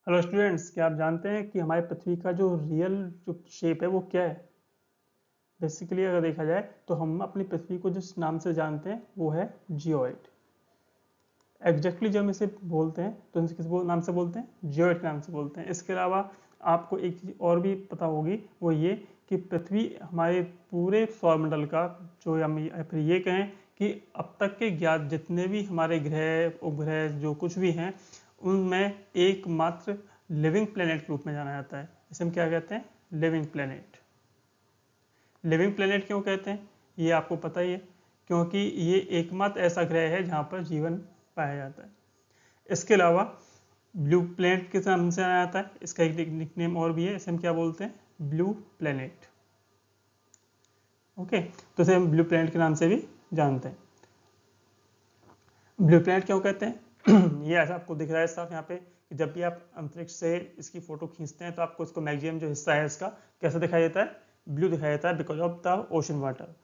Hello students, क्या आप जानते हैं कि हमारी पृथ्वी का जो रियल जो शेप है वो क्या है? बेसिकली अगर देखा जाए तो हम अपनी पृथ्वी को जिस नाम से जानते हैं वो है जियोइड। एग्जैक्टली जब हम इसे बोलते हैं तो इसे नाम से बोलते हैं? जियोइड के नाम से बोलते हैं। इसके अलावा आपको एक चीज़ और भी पता होगी, वो ये कि पृथ्वी हमारे पूरे सौरमंडल का जो हम या फिर ये कहें कि अब तक के ज्ञात जितने भी हमारे ग्रह उपग्रह जो कुछ भी हैं उनमें एकमात्र लिविंग प्लेनेट के रूप में जाना जाता है। इसे हम क्या कहते हैं? Living planet. लिविंग प्लेनेट क्यों कहते हैं ये आपको पता ही है, क्योंकि ये एकमात्र ऐसा ग्रह है जहाँ पर जीवन पाया जाता है। इसके अलावा ब्लू प्लेनेट के नाम से जाना जाता है। इसका एक निकनेम और भी है, इसे हम क्या बोलते हैं? Blue planet. ओके, तो इसे हम ब्लू प्लेनेट के नाम से भी जानते हैं। ब्लू प्लेनेट क्यों कहते हैं? ये ऐसा आपको दिख रहा है साफ यहाँ पे कि जब भी आप अंतरिक्ष से इसकी फोटो खींचते हैं तो आपको इसको मैक्सिमम जो हिस्सा है इसका कैसा दिखाई देता है? ब्लू दिखाई देता है, because of the ocean water.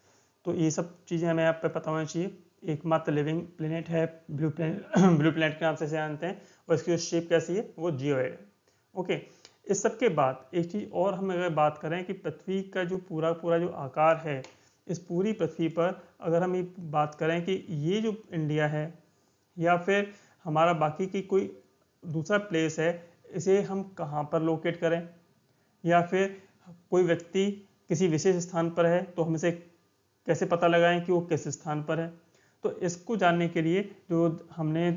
तो ये सब चीज़ें हमें यहाँ पे पता होनी चाहिए। एकमात्र लिविंग प्लेनेट है ब्लू प्लेनेट। ब्लू प्लेनेट के नाम से जानते हैं, और इसकी जो शेप कैसी है वो जियोइड है। ओके, इस सब के बाद एक चीज़ और हम अगर बात करें कि पृथ्वी का जो पूरा पूरा जो आकार है, इस पूरी पृथ्वी पर अगर हम ये बात करें कि ये जो इंडिया है या फिर हमारा बाकी की कोई दूसरा प्लेस है, इसे हम कहाँ पर लोकेट करें, या फिर कोई व्यक्ति किसी विशेष स्थान पर है तो हम इसे कैसे पता लगाएं कि वो किस स्थान पर है। तो इसको जानने के लिए जो हमने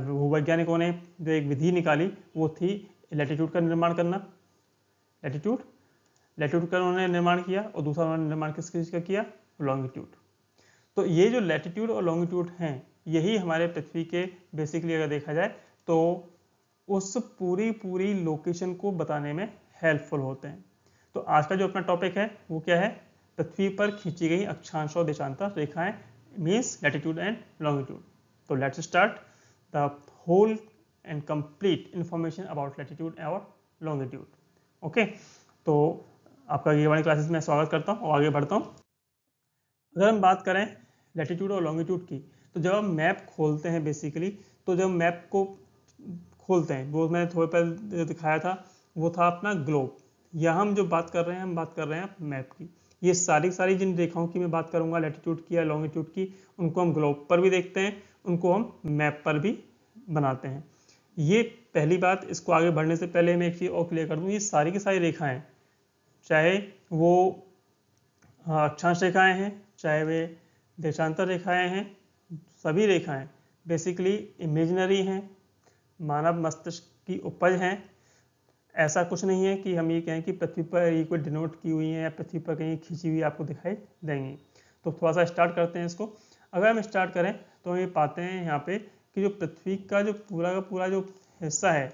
भूवैज्ञानिकों ने जो एक विधि निकाली वो थी लैटिट्यूड का निर्माण करना। लैटिट्यूड लैटिट्यूड का उन्होंने निर्माण किया, और दूसरा उन्होंने निर्माण किस चीज़ का किया? लॉन्गिट्यूड। तो ये जो लैटिट्यूड और लॉन्गिट्यूड हैं यही हमारे पृथ्वी के बेसिकली अगर देखा जाए तो उस पूरी पूरी लोकेशन को बताने में हेल्पफुल होते हैं। तो आज का जो अपना टॉपिक है वो क्या है? पृथ्वी पर खींची गई अक्षांश और देशांतर रेखाएं, मीन्स लैटिट्यूड एंड लॉन्गिट्यूड। तो let's start the whole and complete information about latitude और लॉन्गिट्यूड। ओके, तो आपका ये वाली क्लासेस में स्वागत करता हूँ और आगे बढ़ता हूँ। अगर हम बात करें लैटिट्यूड और लॉन्गिट्यूड की, तो जब हम मैप खोलते हैं बेसिकली, तो जब मैप को खोलते हैं वो मैंने थोड़े पहले दिखाया था, वो था अपना ग्लोब। यहाँ हम जो बात कर रहे हैं हम बात कर रहे हैं मैप की। ये सारी सारी जिन रेखाओं की मैं बात करूंगा लैटिट्यूड की या लॉन्गिट्यूड की, उनको हम ग्लोब पर भी देखते हैं, उनको हम मैप पर भी बनाते हैं। ये पहली बात। इसको आगे बढ़ने से पहले मैं एक चीज़ और क्लियर कर दूँ, ये सारी की सारी रेखाएं, चाहे वो अक्षांश रेखाएं हैं चाहे वे देशांतर रेखाएं हैं, सभी रेखाएं बेसिकली इमेजिनरी हैं, मानव मस्तिष्क की उपज हैं। ऐसा कुछ नहीं है कि हम ये कहें कि पृथ्वी पर ये कोई डिनोट की हुई है या पृथ्वी पर कहीं खींची हुई आपको दिखाई देंगी। तो थोड़ा सा स्टार्ट करते हैं इसको। अगर हम स्टार्ट करें तो हम ये पाते हैं यहाँ पे कि जो पृथ्वी का का पूरा जो हिस्सा है,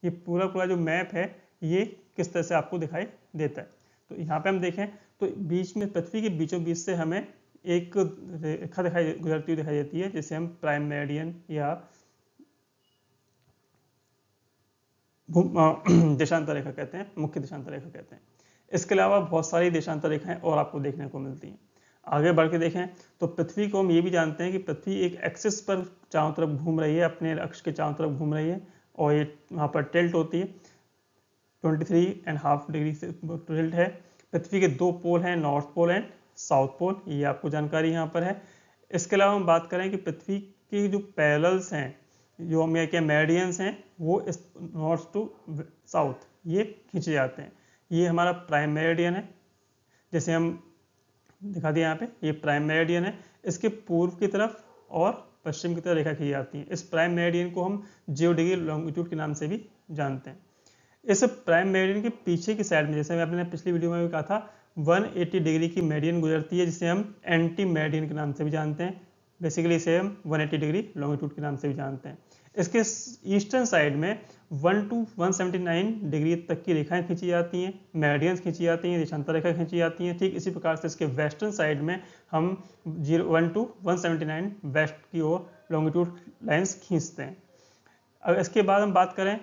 ये पूरा पूरा जो मैप है ये किस तरह से आपको दिखाई देता है। तो यहाँ पे हम देखें तो बीच में पृथ्वी के बीचों बीच से हमें एक रेखा गुजरती हुई दिखाई देती है, जिसे हम प्राइम मेरिडियन या देशांतर रेखा कहते हैं, मुख्य देशांतर रेखा कहते हैं। इसके अलावा बहुत सारी देशांतर रेखाएं और आपको देखने को मिलती हैं। आगे बढ़ के देखें तो पृथ्वी को हम ये भी जानते हैं कि पृथ्वी एक एक्सिस पर चारों तरफ घूम रही है, अपने अक्ष के चारों तरफ घूम रही है, और ये वहाँ पर टिल्ट होती है, 23.5 डिग्री से टिल्ट है। पृथ्वी के दो पोल हैं, north pole and south pole, ये आपको जानकारी यहाँ पर है। इसके अलावा हम बात करें कि पृथ्वी के जो पैरेलल्स हैं, जो हम क्या मेरिडियंस हैं, वो इस नॉर्थ टू साउथ ये खींचे जाते हैं। ये हमारा प्राइम मेरिडियन है, जैसे हम दिखा दिया यहाँ पे, ये प्राइम मेरिडियन है। इसके पूर्व की तरफ और पश्चिम की तरफ रेखा खींची जाती है। इस प्राइम मेरिडियन को हम 0 डिग्री लॉन्गिट्यूड के नाम से भी जानते हैं। इस प्राइम मेरिडियन के पीछे की साइड में, जैसे मैंने पिछली वीडियो में भी कहा था, 180 डिग्री की मेरिडियन गुजरती है, जिसे हम एंटी मेरिडियन के नाम से भी जानते हैं। बेसिकली इसे हम 180 डिग्री लॉन्गिट्यूड के नाम से भी जानते हैं। इसके ईस्टर्न साइड में 1 to 179 डिग्री तक की रेखाएं खींची जाती हैं, मेरिडियंस खींची जाती हैं, देशांतर रेखा खींची जाती हैं। ठीक इसी प्रकार से इसके वेस्टर्न साइड में हम 1 to 179 वेस्ट की ओर लॉन्गिट्यूड लाइंस खींचते हैं। अब इसके बाद हम बात करें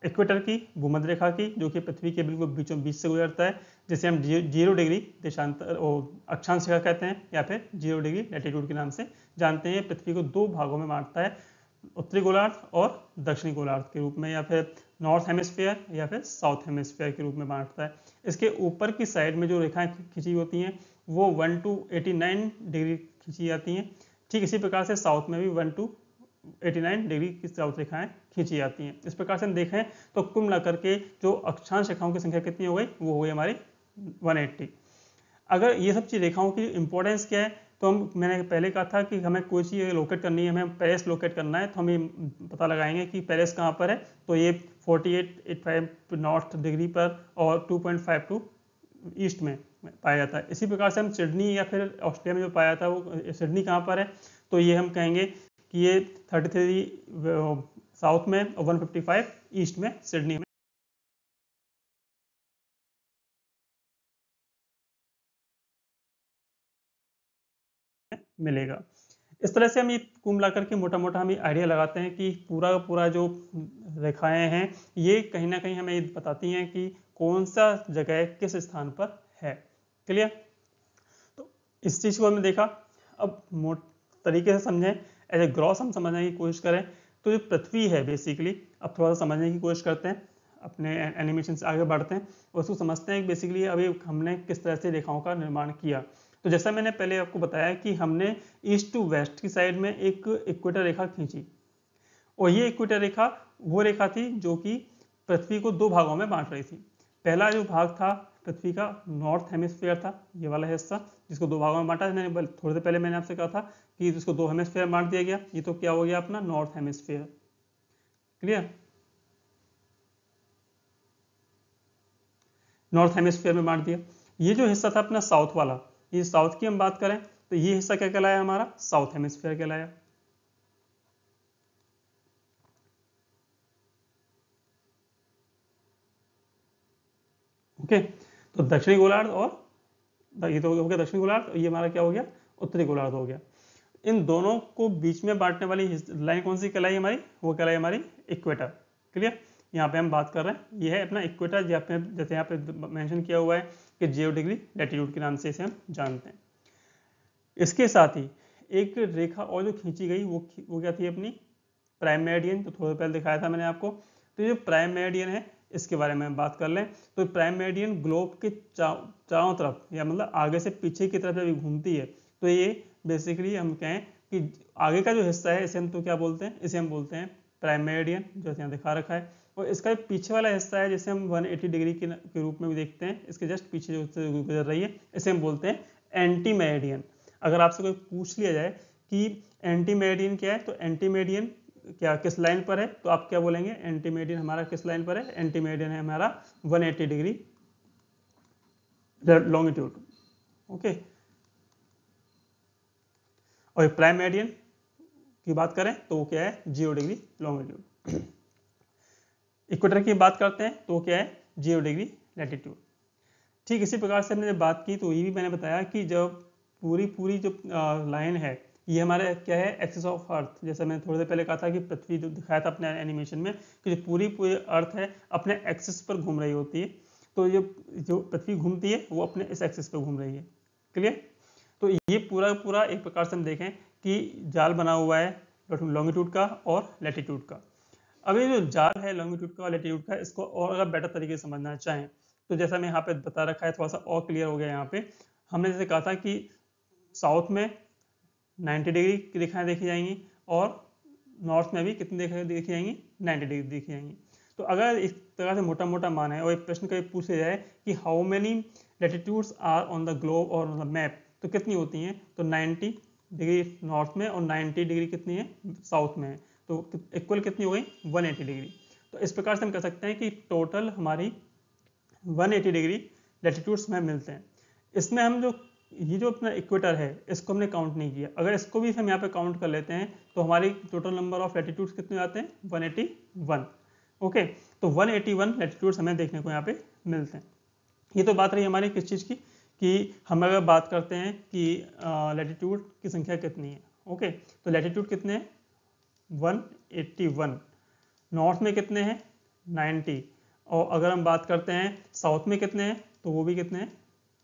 इक्वेटर की, भूमध्य रेखा की, जो कि पृथ्वी के बिल्कुल बीचों बीच से गुजरता है, जिसे हम 0 डिग्री देशांतर अक्षांश रेखा कहते हैं, या फिर 0 डिग्री लैटिट्यूड के नाम से जानते हैं। पृथ्वी को दो भागों में बांटता है, उत्तरी गोलार्ध और दक्षिणी गोलार्ध के रूप में, या फिर नॉर्थ हेमिस्फीयर या फिर साउथ हेमिस्फीयर के रूप में बांटता है। इसके ऊपर की साइड में जो रेखाएं खींची होती हैं वो 1 to 89 डिग्री खींची जाती हैं। ठीक इसी प्रकार से साउथ में भी 1 to 89 डिग्री की साउथ रेखाएं खींची जाती हैं। इस प्रकार से हम देखें तो कुल मिलाकर के जो अक्षांश रेखाओं की संख्या कितनी हो गई, वो हो गई हमारी 180। अगर ये सब चीज रेखाओं की इंपॉर्टेंस क्या है, तो मैंने पहले कहा था कि हमें कोई चीज़ लोकेट करनी है, हमें पेरिस लोकेट करना है, तो हम ये पता लगाएंगे कि पेरिस कहाँ पर है। तो ये 4885 नॉर्थ डिग्री पर और 2.52 ईस्ट में पाया जाता है। इसी प्रकार से हम सिडनी या फिर ऑस्ट्रेलिया में जो पाया था वो सिडनी कहाँ पर है, तो ये हम कहेंगे कि ये 33 साउथ में और 155 ईस्ट में सिडनी में मिलेगा। इस तरह से हम ये कुल मिलाकर के मोटा मोटा हम ये आइडिया लगाते हैं कि पूरा का पूरा जो रेखाएं हैं ये कहीं ना कहीं हमें बताती हैं कि कौन सा जगह किस स्थान पर है। क्लियर? तो इस चीज को हमने देखा। अब तरीके से समझें, एज ए ग्रॉस हम समझने की कोशिश करें तो जो पृथ्वी है बेसिकली, अब थोड़ा सा समझने की कोशिश करते हैं, अपने एनिमेशन से आगे बढ़ते हैं और उसको समझते हैं बेसिकली अभी हमने किस तरह से रेखाओं का निर्माण किया। तो जैसा मैंने पहले आपको बताया कि हमने ईस्ट टू वेस्ट की साइड में एक इक्वेटर रेखा खींची, और ये इक्वेटर रेखा वो रेखा थी जो कि पृथ्वी को दो भागों में बांट रही थी। पहला जो भाग था पृथ्वी का नॉर्थ हेमिस्फीयर था, ये वाला हिस्सा जिसको दो भागों में बांटा। मैंने थोड़ी देर पहले मैंने आपसे कहा था कि इसको दो हेमिस्फीयर बांट दिया गया, ये तो क्या हो गया अपना north hemisphere. Clear? North hemisphere में बांट दिया। ये जो हिस्सा था अपना साउथ वाला, ये साउथ की हम बात करें तो ये हिस्सा क्या कहलाया हमारा, साउथ हेमिस्फीयर कहलाया। ओके, तो दक्षिणी गोलार्ध और ये तो हो गया दक्षिणी गोलार्ध, और ये हमारा क्या हो गया, उत्तरी गोलार्ध हो गया। इन दोनों को बीच में बांटने वाली लाइन कौन सी कहलाई हमारी, वो कहलाई हमारी इक्वेटर। क्लियर? यहाँ पे हम बात कर रहे हैं, ये है अपना इक्वेटर, जैसे यहाँ पे मेंशन किया हुआ है कि 0 डिग्री लैटिट्यूड के नाम से इसे हम जानते हैं। इसके साथ ही एक रेखा और जो खींची गई वो क्या थी अपनी प्राइम मेरिडियन, तो थोड़ा पहले दिखाया था मैंने आपको। तो ये जो प्राइम मेरिडियन है इसके बारे में हम बात कर लें तो प्राइम मेरिडियन ग्लोब के चारों तरफ या मतलब आगे से पीछे की तरफ जब घूमती है तो ये बेसिकली हम कहें कि आगे का जो हिस्सा है इसे हम तो क्या बोलते हैं, इसे हम बोलते हैं प्राइम मेरिडियन, जैसे यहाँ दिखा रखा है। और इसका पीछे वाला हिस्सा है जिसे हम 180 डिग्री के रूप में भी देखते हैं, इसके जस्ट पीछे जो गुजर रही है इसे हम बोलते हैं एंटी मेरिडियन। अगर आपसे कोई पूछ लिया जाए कि एंटी मेरिडियन क्या है, तो एंटी मेरिडियन क्या किस लाइन पर है, तो आप क्या बोलेंगे, एंटी मेरिडियन हमारा किस लाइन पर है, एंटी मेरिडियन है हमारा 180 डिग्री लॉन्गिट्यूड। ओके, और प्राइम मेरिडियन की बात करें तो वो क्या है 0 डिग्री लॉन्गिट्यूड। इक्वेटर की बात करते हैं तो क्या है 0 डिग्री लैटिट्यूड। ठीक इसी प्रकार से हमने जब बात की तो ये भी मैंने बताया कि जब पूरी जो लाइन है ये हमारे क्या है एक्सिस ऑफ अर्थ। जैसे मैंने थोड़ी देर पहले कहा था कि पृथ्वी जो दिखाया था अपने एनिमेशन में कि जो पूरी अर्थ है अपने एक्सिस पर घूम रही होती है, तो जो पृथ्वी घूमती है वो अपने इस एक्सिस पर घूम रही है। क्लियर? तो ये पूरा एक प्रकार से हम देखें कि जाल बना हुआ है लॉन्गिट्यूड का और लैटिट्यूड का। अब ये जो जाल है लॉन्गिट्यूड का और लैटिट्यूड का, इसको और अगर बेटर तरीके से समझना चाहें तो जैसा मैं यहाँ पे बता रखा है थोड़ा सा और क्लियर हो गया। यहाँ पे हमने जैसे कहा था कि साउथ में 90 डिग्री की रेखाएं देखी जाएंगी और नॉर्थ में भी कितनी देखी जाएंगी 90 डिग्री देखी जाएंगी। तो अगर इस तरह से मोटा मोटा मान है और एक प्रश्न कभी पूछा जाए कि how many latitudes are on the globe और ऑन द मैप, तो कितनी होती हैं, तो 90 डिग्री नॉर्थ में और 90 डिग्री कितनी है साउथ में है, तो इक्वल कितनी हो गई 180 डिग्री। तो इस प्रकार से हम कह सकते हैं कि टोटल हमारी 180 डिग्री लैटिट्यूड्स में मिलते हैं। इसमें हम ये जो अपना इक्वेटर है इसको हमने काउंट नहीं किया, अगर इसको भी हम यहाँ पे काउंट कर लेते हैं तो हमारी टोटल नंबर ऑफ लैटिट्यूड्स कितने आते हैं 181। ओके, तो 181 लैटिट्यूड्स हमें देखने को यहाँ पे मिलते हैं। ये तो बात रही हमारी किस चीज़ की कि हम अगर बात करते हैं कि लैटिट्यूड की संख्या कितनी है। ओके, तो लैटिट्यूड कितने हैं 181, नॉर्थ में कितने हैं 90, और अगर हम बात करते हैं साउथ में कितने हैं तो वो भी कितने हैं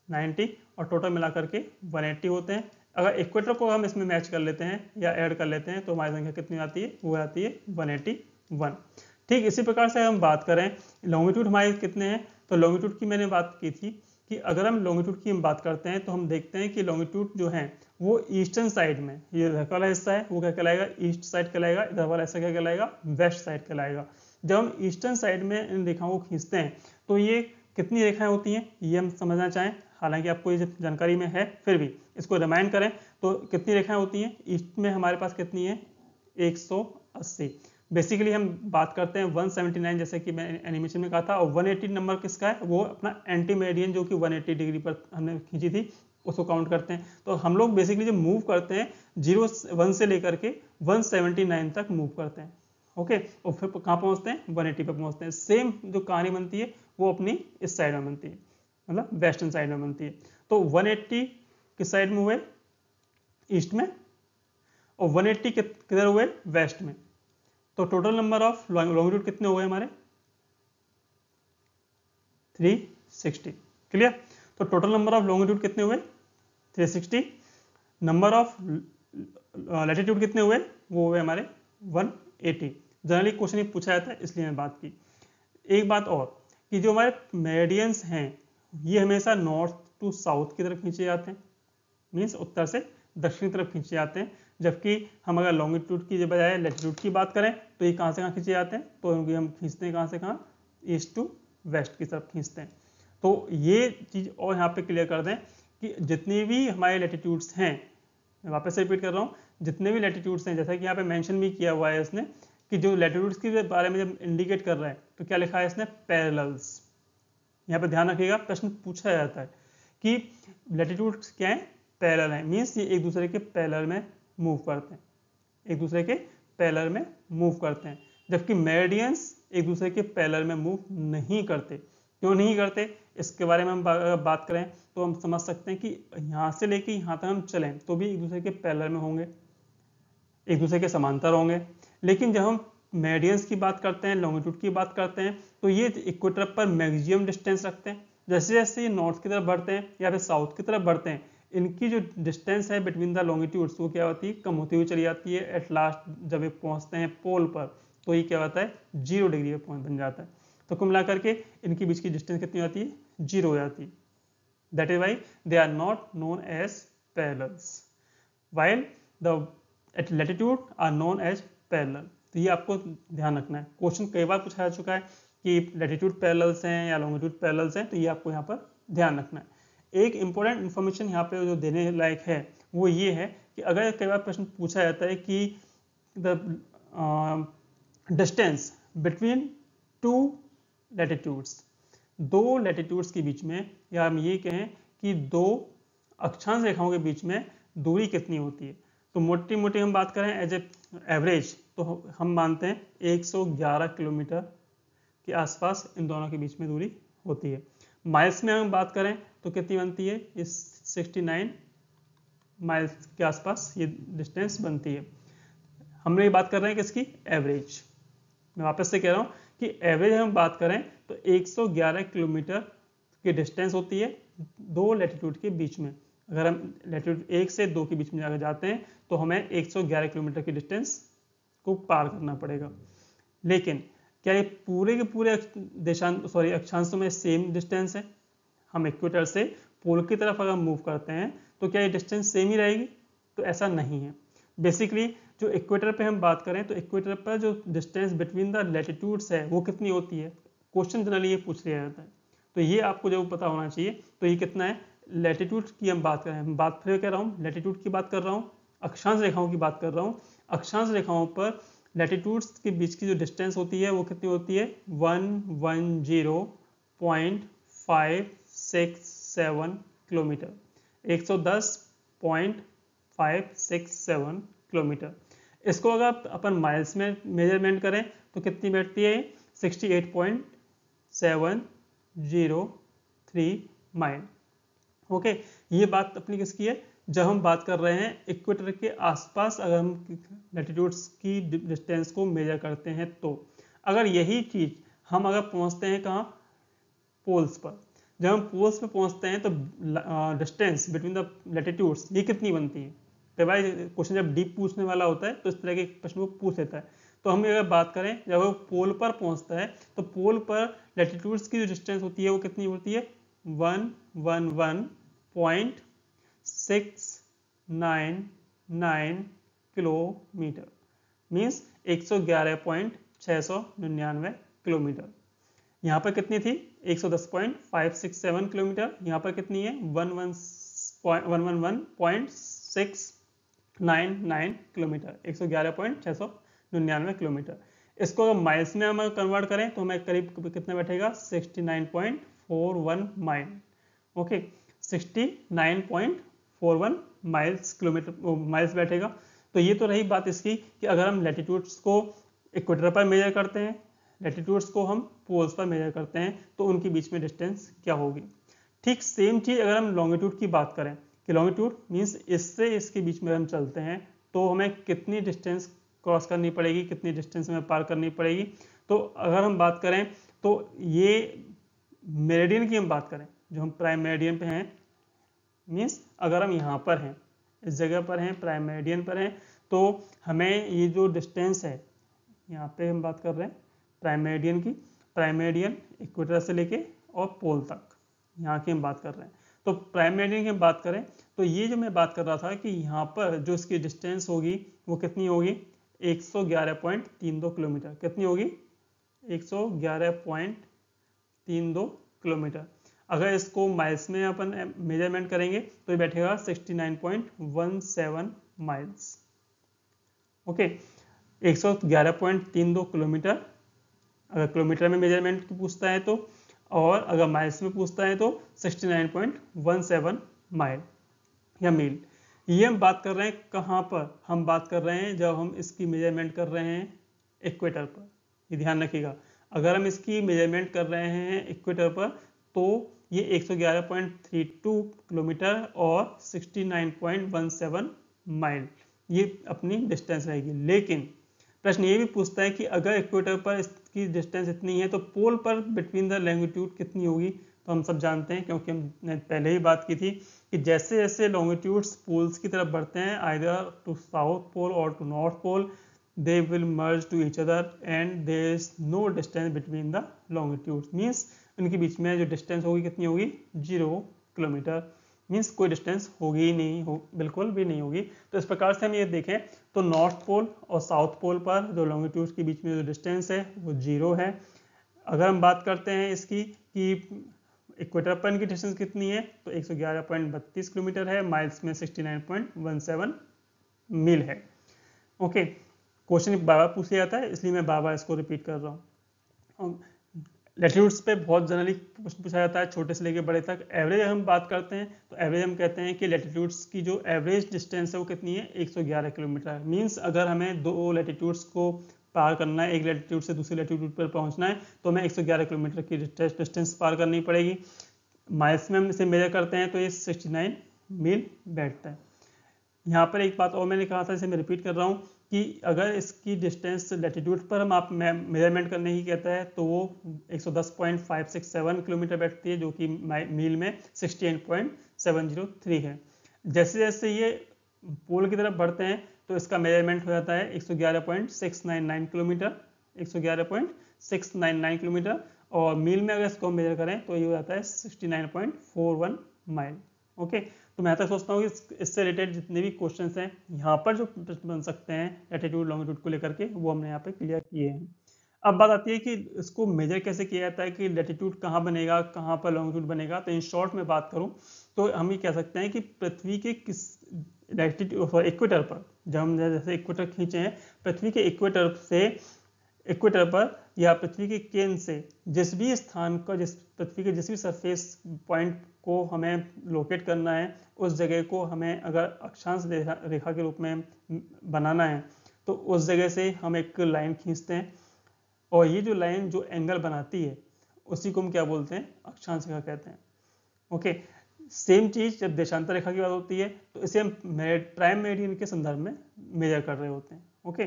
90, और टोटल मिला करके 180 होते हैं। अगर इक्वेटर को हम इसमें मैच कर लेते हैं या ऐड कर लेते हैं तो हमारी संख्या कितनी आती है, वो आती है 181। ठीक इसी प्रकार से हम बात करें लॉन्गिट्यूड हमारे कितने हैं, तो लॉन्गिट्यूड की मैंने बात की थी कि अगर हम लॉन्गिट्यूड की हम बात करते हैं तो हम देखते हैं कि लॉन्गिट्यूड जो है वो ईस्टर्न साइड में, ये इधर वाला हिस्सा है वो क्या कहलाएगा, ईस्ट साइड कहलाएगा, इधर वाला हिस्सा क्या कहलाएगा, वेस्ट साइड कहलाएगा। जब हम ईस्टर्न साइड में इन रेखाओं को खींचते हैं तो ये कितनी रेखाएं होती हैं ये हम समझना चाहें, हालांकि आपको ये जानकारी में है फिर भी इसको रिमाइंड करें तो कितनी रेखाएं होती हैं, ईस्ट में हमारे पास कितनी है 180। बेसिकली हम बात करते हैं 179 जैसे कि मैं एनिमेशन में कहा था, और 180 नंबर किसका है, वो अपना एंटी मेरिडियन जो कि 180 डिग्री पर हमने खींची थी उसको काउंट करते हैं। तो हम लोग बेसिकली जो मूव करते हैं 1 से लेकर के 179 तक मूव करते हैं। ओके, और फिर कहाँ पहुँचते हैं 180 पे पहुँचते हैं। सेम जो कहानी बनती है वो अपनी इस साइड में बनती है, मतलब वेस्टर्न साइड में बनती है। तो 180 किस साइड में हुए, ईस्ट में, और 180 किधर हुए, वेस्ट में। तो टोटल नंबर ऑफ लॉन्गिट्यूड कितने हुए हमारे 360। क्लियर, तो टोटल नंबर ऑफ लॉन्गिट्यूड कितने हुए 360। नंबर ऑफ लैटिट्यूड कितने हुए, वो हुए हमारे 180। जनरली क्वेश्चन ये पूछा जाता है इसलिए मैं बात की। एक बात और कि जो हमारे मेरिडियंस हैं ये हमेशा नॉर्थ टू साउथ की तरफ खींचे जाते हैं, मीन्स उत्तर से दक्षिण की तरफ खींचे जाते हैं। जबकि हम अगर लॉन्गिट्यूड की बजाय लैटिट्यूड की बात करें तो ये कहाँ से कहाँ खींचे जाते हैं, तो हम खींचते हैं कहाँ से कहाँ, ईस्ट टू वेस्ट की तरफ खींचते हैं। तो ये चीज़ और यहाँ पे क्लियर कर दें कि जितनी भी हमारे लैटिट्यूड्स हैं, मैं वापस से रिपीट कर रहा हूँ, जितने भी लैटिट्यूड्स हैं जैसा कि यहाँ पे मेंशन भी किया हुआ है इसने कि जो लैटिट्यूड्स के बारे में जब इंडिकेट कर रहा है तो क्या लिखा है इसने, पैरेलल्स। यहाँ पे ध्यान रखिएगा प्रश्न पूछा जाता है कि लैटिट्यूड्स क्या है, पैरेलल है, मीन्स ये एक दूसरे के पैरेलल में मूव करते हैं, एक दूसरे के पैरेलल में मूव करते हैं। जबकि मेरिडियंस एक दूसरे के पैरेलल में मूव नहीं करते। क्यों नहीं करते, इसके बारे में हम बात करें तो हम समझ सकते हैं कि यहाँ से लेके यहाँ तक हम चलें तो भी एक दूसरे के पैरेलल में होंगे, एक दूसरे के समांतर होंगे। लेकिन जब हम मेरिडियंस की बात करते हैं, लॉन्गिट्यूड की बात करते हैं, तो ये इक्वेटर पर मैक्सिमम डिस्टेंस रखते हैं। जैसे जैसे ये नॉर्थ की तरफ बढ़ते हैं या फिर साउथ की तरफ बढ़ते हैं, इनकी जो डिस्टेंस है बिटवीन द लॉन्गिट्यूड्स वो क्या होती है, कम होती हुई चली जाती है। एट लास्ट जब ये पहुंचते हैं पोल पर तो ये क्या होता है, 0 डिग्री पर बन जाता है। तो कुल मिलाकर के इनके बीच की डिस्टेंस कितनी होती है, 0 हो जाती है। That is why they are not known as parallels, while the eight latitude are known as parallel. तो ये आपको ध्यान रखना है, क्वेश्चन कई बार पूछा जा चुका है कि लैटिट्यूड पैरेलल्स हैं या लॉन्गिट्यूड पैरेलल्स हैं, तो ये आपको यहाँ पर ध्यान रखना है। एक इंपॉर्टेंट इन्फॉर्मेशन यहाँ पे जो देने लायक है वो ये है कि अगर कई बार प्रश्न पूछा जाता है कि the distance between 2 latitudes, 2 latitudes के बीच में, या हम ये कहें कि 2 अक्षांश रेखाओं के बीच में दूरी कितनी होती है, तो मोटी मोटी हम बात करें एज ए एवरेज तो हम मानते हैं 111 किलोमीटर के आसपास इन दोनों के बीच में दूरी होती है। माइल्स में हम बात करें तो कितनी बनती है, इस 69 माइल्स के आसपास ये डिस्टेंस बनती है। हम ये बात कर रहे हैं किसकी, एवरेज। मैं वापस से कह रहा हूँ कि एवरेज हम बात करें तो 111 किलोमीटर की डिस्टेंस होती है 2 लैटिट्यूड के बीच में। अगर हम लैटिट्यूड 1 से 2 के बीच में अगर जाते हैं तो हमें 111 किलोमीटर की डिस्टेंस को पार करना पड़ेगा। लेकिन क्या ये पूरे के पूरे अक्षांशों में सेम डिस्टेंस है, हम इक्वेटर से पोल की तरफ अगर मूव करते हैं तो क्या ये डिस्टेंस सेम ही रहेगी, तो ऐसा नहीं है। बेसिकली जो इक्वेटर पे हम बात करें तो इक्वेटर पर जो डिस्टेंस बिटवीन द लैटिट्यूड्स है वो कितनी होती है, क्वेश्चन जनरली ये पूछ लिया जाता है। तो ये आपको जब पता होना चाहिए। तो ये कितना है, लैटिट्यूड की हम बात करें, हम बात फिर कह रहा हूँ लैटिट्यूड की बात कर रहा हूँ, अक्षांश रेखाओं की बात कर रहा हूँ। अक्षांश रेखाओं पर लैटिट्यूड्स के बीच की जो डिस्टेंस होती है वो कितनी होती है, 110.567 किलोमीटर, 110.567 किलोमीटर। इसको अगर अपन माइल्स में मेजरमेंट करें तो कितनी बैठती है, 68.703 माइल। ओके, ये बात अपनी किसकी है, जब हम बात कर रहे हैं इक्वेटर के आसपास अगर हम लैटिट्यूड्स की डिस्टेंस को मेजर करते हैं तो। अगर यही चीज़ हम अगर पहुंचते हैं कहाँ, पोल्स पर, जब हम पोल्स पे पहुंचते हैं तो डिस्टेंस बिटवीन द लैटिट्यूड्स ये कितनी बनती है। तो भाई क्वेश्चन जब डीप पूछने वाला होता है तो इस तरह के प्रश्न को पूछ लेता है। तो हम अगर बात करें जब वो पोल पर पहुंचता है तो पोल पर लैटिट्यूड्स की जो डिस्टेंस होती है वो कितनी होती है 111.699 किलोमीटर, मीन्स 111.699 किलोमीटर। यहाँ पर कितनी थी 110.567 किलोमीटर, यहाँ पर कितनी है 111.699 किलोमीटर, 111.699 किलोमीटर। इसको अगर माइल्स में हम कन्वर्ट करें तो हमें करीब कितना बैठेगा 69.41 mile. Okay 69.41 miles kilometre miles बैठेगा। तो ये तो रही बात इसकी कि अगर हम लैटिट्यूड्स को इक्वेटर पर मेजर करते हैं, लैटिट्यूड्स को हम पोल्स पर मेजर करते हैं तो उनके बीच में डिस्टेंस क्या होगी। ठीक सेम चीज़ अगर हम लॉन्गिट्यूड की बात करें कि लॉन्गिट्यूड मीन्स इससे इसके बीच में हम चलते हैं तो हमें कितनी डिस्टेंस क्रॉस करनी पड़ेगी, कितनी डिस्टेंस हमें पार करनी पड़ेगी। तो अगर हम बात करें तो ये मेरिडियन की हम बात करें, जो हम प्राइम मेरिडियन पे हैं, मीन्स अगर हम यहाँ पर हैं, इस जगह पर हैं, प्राइम मेरिडियन पर हैं, तो हमें ये जो डिस्टेंस है यहाँ पे हम बात कर रहे हैं प्राइम मेरिडियन की, प्राइम मेरिडियन इक्वेटर से लेके और पोल तक यहाँ की हम बात कर रहे हैं। तो प्राइम मेरिडियन की हम बात करें तो ये जो मैं बात कर रहा था कि यहाँ पर जो इसकी डिस्टेंस होगी वो कितनी होगी 111.32 किलोमीटर। कितनी होगी 111.32 किलोमीटर। अगर इसको माइल्स में अपन मेजरमेंट करेंगे तो ये बैठेगा 69.17 माइल्स। ओके 111.32 किलोमीटर अगर किलोमीटर में मेजरमेंट की पूछता है तो, और अगर माइल्स में पूछता है तो 69.17 माइल या मील। ये हम बात कर रहे हैं कहाँ पर, हम बात कर रहे हैं जब हम इसकी मेजरमेंट कर रहे हैं इक्वेटर पर। ये ध्यान रखिएगा, अगर हम इसकी मेजरमेंट कर रहे हैं इक्वेटर पर तो ये 111.32 किलोमीटर और 69.17 माइल ये अपनी डिस्टेंस रहेगी। लेकिन प्रश्न ये भी पूछता है कि अगर इक्वेटर पर इसकी डिस्टेंस इतनी है तो पोल पर बिटवीन द लॉन्गिट्यूड कितनी होगी। तो हम सब जानते हैं क्योंकि हमने पहले ही बात की थी कि जैसे जैसे लॉन्गिट्यूड्स पोल्स की तरफ बढ़ते हैं आइदर टू साउथ पोल और to north pole, they will merge to each other and there is no distance between the longitudes, means उनके बीच में जो डिस्टेंस होगी कितनी होगी 0 किलोमीटर, मीन्स कोई डिस्टेंस होगी ही नहीं, बिल्कुल भी नहीं होगी। तो इस प्रकार से हम ये देखें तो नॉर्थ पोल और साउथ पोल पर जो लॉन्गिट्यूड्स के बीच में जो डिस्टेंस है वो 0 है। अगर हम बात करते हैं इसकी कि इक्वेटर पर इनकी डिस्टेंस कितनी है तो 111.32 किलोमीटर है, माइल्स में 69.17 मील है। ओके क्वेश्चन बार बार पूछा जाता है इसलिए मैं बार बार इसको रिपीट कर रहा हूँ। लैटिट्यूड्स पे बहुत जनरली प्रश्न पूछा जाता है छोटे से लेके बड़े तक। एवरेज हम बात करते हैं तो एवरेज हम कहते हैं कि लैटिट्यूड्स की जो एवरेज डिस्टेंस है वो कितनी है 111 किलोमीटर। मीन्स अगर हमें दो लैटिट्यूड्स को पार करना है, एक लैटिट्यूड से दूसरी लैटिट्यूड पर पहुंचना है तो हमें 111 किलोमीटर की डिस्टेंस पार करनी पड़ेगी। माइल्स में हम इसे मेजर करते हैं तो ये 69 मील बैठता है। यहाँ पर एक बात और मैंने कहा था, इसे मैं रिपीट कर रहा हूँ कि अगर इसकी डिस्टेंस लैटिट्यूड पर हम आप मेजरमेंट करने की कहता है तो वो 110.567 किलोमीटर बैठती है जो कि मील में 68.703 है। जैसे जैसे ये पोल की तरफ बढ़ते हैं तो इसका मेजरमेंट हो जाता है 111.699 किलोमीटर, 111.699 किलोमीटर, और मील में अगर इसको मेजर करें तो ये हो जाता है 69.41 माइल। ओके तो मैं तो सोचता हूँ कि इससे रिलेटेड जितने भी क्वेश्चंस हैं यहाँ पर जो प्रश्न बन सकते हैं लैटिट्यूड लॉन्गिट्यूड को लेकर के वो हमने यहाँ पे क्लियर किए हैं। अब बात आती है कि इसको मेजर कैसे किया जाता है कि लैटिट्यूड कहाँ बनेगा, कहाँ पर लॉन्गिट्यूड बनेगा। तो इन शॉर्ट में बात करूँ तो हम ये कह सकते हैं कि पृथ्वी के किस लैटिट्यूड इक्वेटर पर, जब हम जैसे इक्वेटर खींचे हैं पृथ्वी के इक्वेटर से, इक्वेटर पर या पृथ्वी के केंद्र से जिस भी स्थान का, जिस पृथ्वी के जिस भी सरफेस पॉइंट को हमें लोकेट करना है उस जगह को हमें अगर अक्षांश रेखा के रूप में बनाना है तो उस जगह से हम एक लाइन खींचते हैं और ये जो लाइन जो एंगल बनाती है उसी को हम क्या बोलते हैं, अक्षांश रेखा कहते हैं। ओके सेम चीज़ जब देशांतर रेखा की बात होती है तो इसे हम प्राइम मेरिडियन के संदर्भ में मेजर कर रहे होते हैं। ओके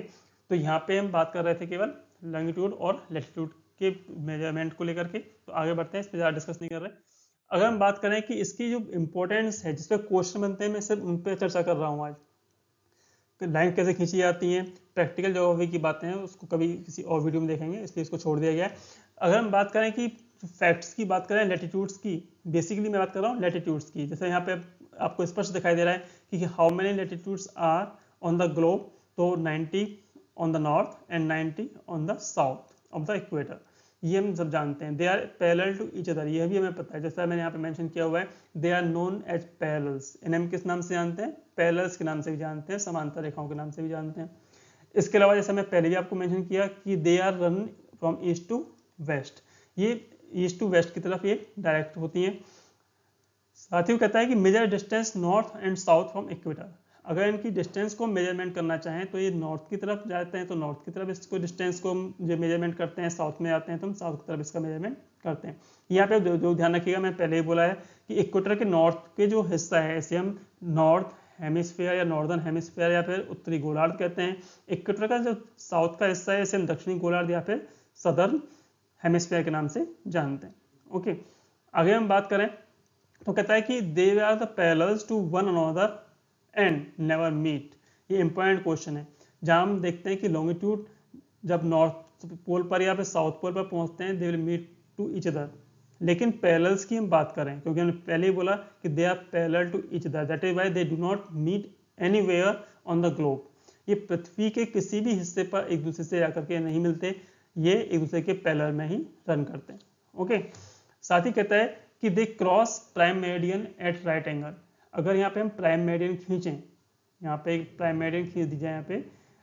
तो यहाँ पे हम बात कर रहे थे केवल लॉन्गिट्यूड और लैटिट्यूड के मेजरमेंट को लेकर के, तो आगे बढ़ते हैं, इस पर ज़्यादा डिस्कस नहीं कर रहे। अगर हम बात करें कि इसकी जो इम्पोर्टेंस है, जिस पर क्वेश्चन बनते हैं, मैं सिर्फ उन पर चर्चा कर रहा हूँ आज। लाइन कैसे खींची जाती हैं, प्रैक्टिकल ज्योग्राफी की बातें हैं उसको कभी किसी और वीडियो में देखेंगे, इसलिए इसको छोड़ दिया गया है। अगर हम बात करें कि फैक्ट्स की बात करें, लैटिट्यूड्स की, बेसिकली मैं बात कर रहा हूँ लैटिट्यूड्स की। जैसे यहाँ पे आपको स्पष्ट दिखाई दे रहा है कि how many latitudes are on the globe, तो 90 on the north and 90 on the south of the equator, ये हम सब जानते हैं। They are parallel to each other, ये भी हमें पता है, जैसा मैंने यहाँ पे मेंशन किया हुआ है, they are known as parallels. इन्हें हम किस नाम से जानते हैं? पैरेलल्स के नाम से भी जानते हैं, समांतर रेखाओं के नाम से भी जानते हैं। इसके अलावा जैसा मैं पहले भी आपको मेंशन किया कि they are run from east to west, ये ईस्ट टू वेस्ट की तरफ ये डायरेक्ट होती हैं। साथ ही वो कहता है कि measure distance north and south from equator, अगर इनकी डिस्टेंस को मेजरमेंट करना चाहें तो ये नॉर्थ की तरफ जाते हैं तो नॉर्थ की तरफ इसको डिस्टेंस को जो मेजरमेंट करते हैं, साउथ में आते हैं तो हम साउथ की तरफ इसका मेजरमेंट करते हैं। यहाँ पे जो ध्यान रखिएगा, मैं पहले ही बोला है कि इक्वेटर के नॉर्थ के जो हिस्सा है इसे हम नॉर्थ हेमिस्फीयर या नॉर्दर्न हेमिस्फीयर या फिर उत्तरी गोलार्ध कहते हैं। इक्वेटर का जो साउथ का हिस्सा है इसे हम दक्षिणी गोलार्ध या फिर सदर्न हेमिस्फीयर के नाम से जानते हैं। ओके, आगे हम बात करें तो कहता है कि they are the parallels to one another and never meet. ये इंपॉर्टेंट क्वेश्चन है, जहां हम देखते हैं कि लॉन्गिट्यूड जब नॉर्थ पोल पर या फिर साउथ पोल पर पहुंचते हैं, they will meet to each other. लेकिन पैरेलल्स की हम बात करें, क्योंकि हमने पहले ही बोला कि they are parallel to each other, that is why they do not meet anywhere on the globe. ये पृथ्वी के किसी भी हिस्से पर एक दूसरे से जाकर के नहीं मिलते, ये एक दूसरे के पैरेलल में ही रन करते हैं। ओके, साथ ही कहता है कि they cross prime meridian at right angle. अगर यहाँ पे हम प्राइम मेरिडियन खींचें, यहाँ पे एक प्राइम मेरिडियन खींच दीजिए, यहाँ पे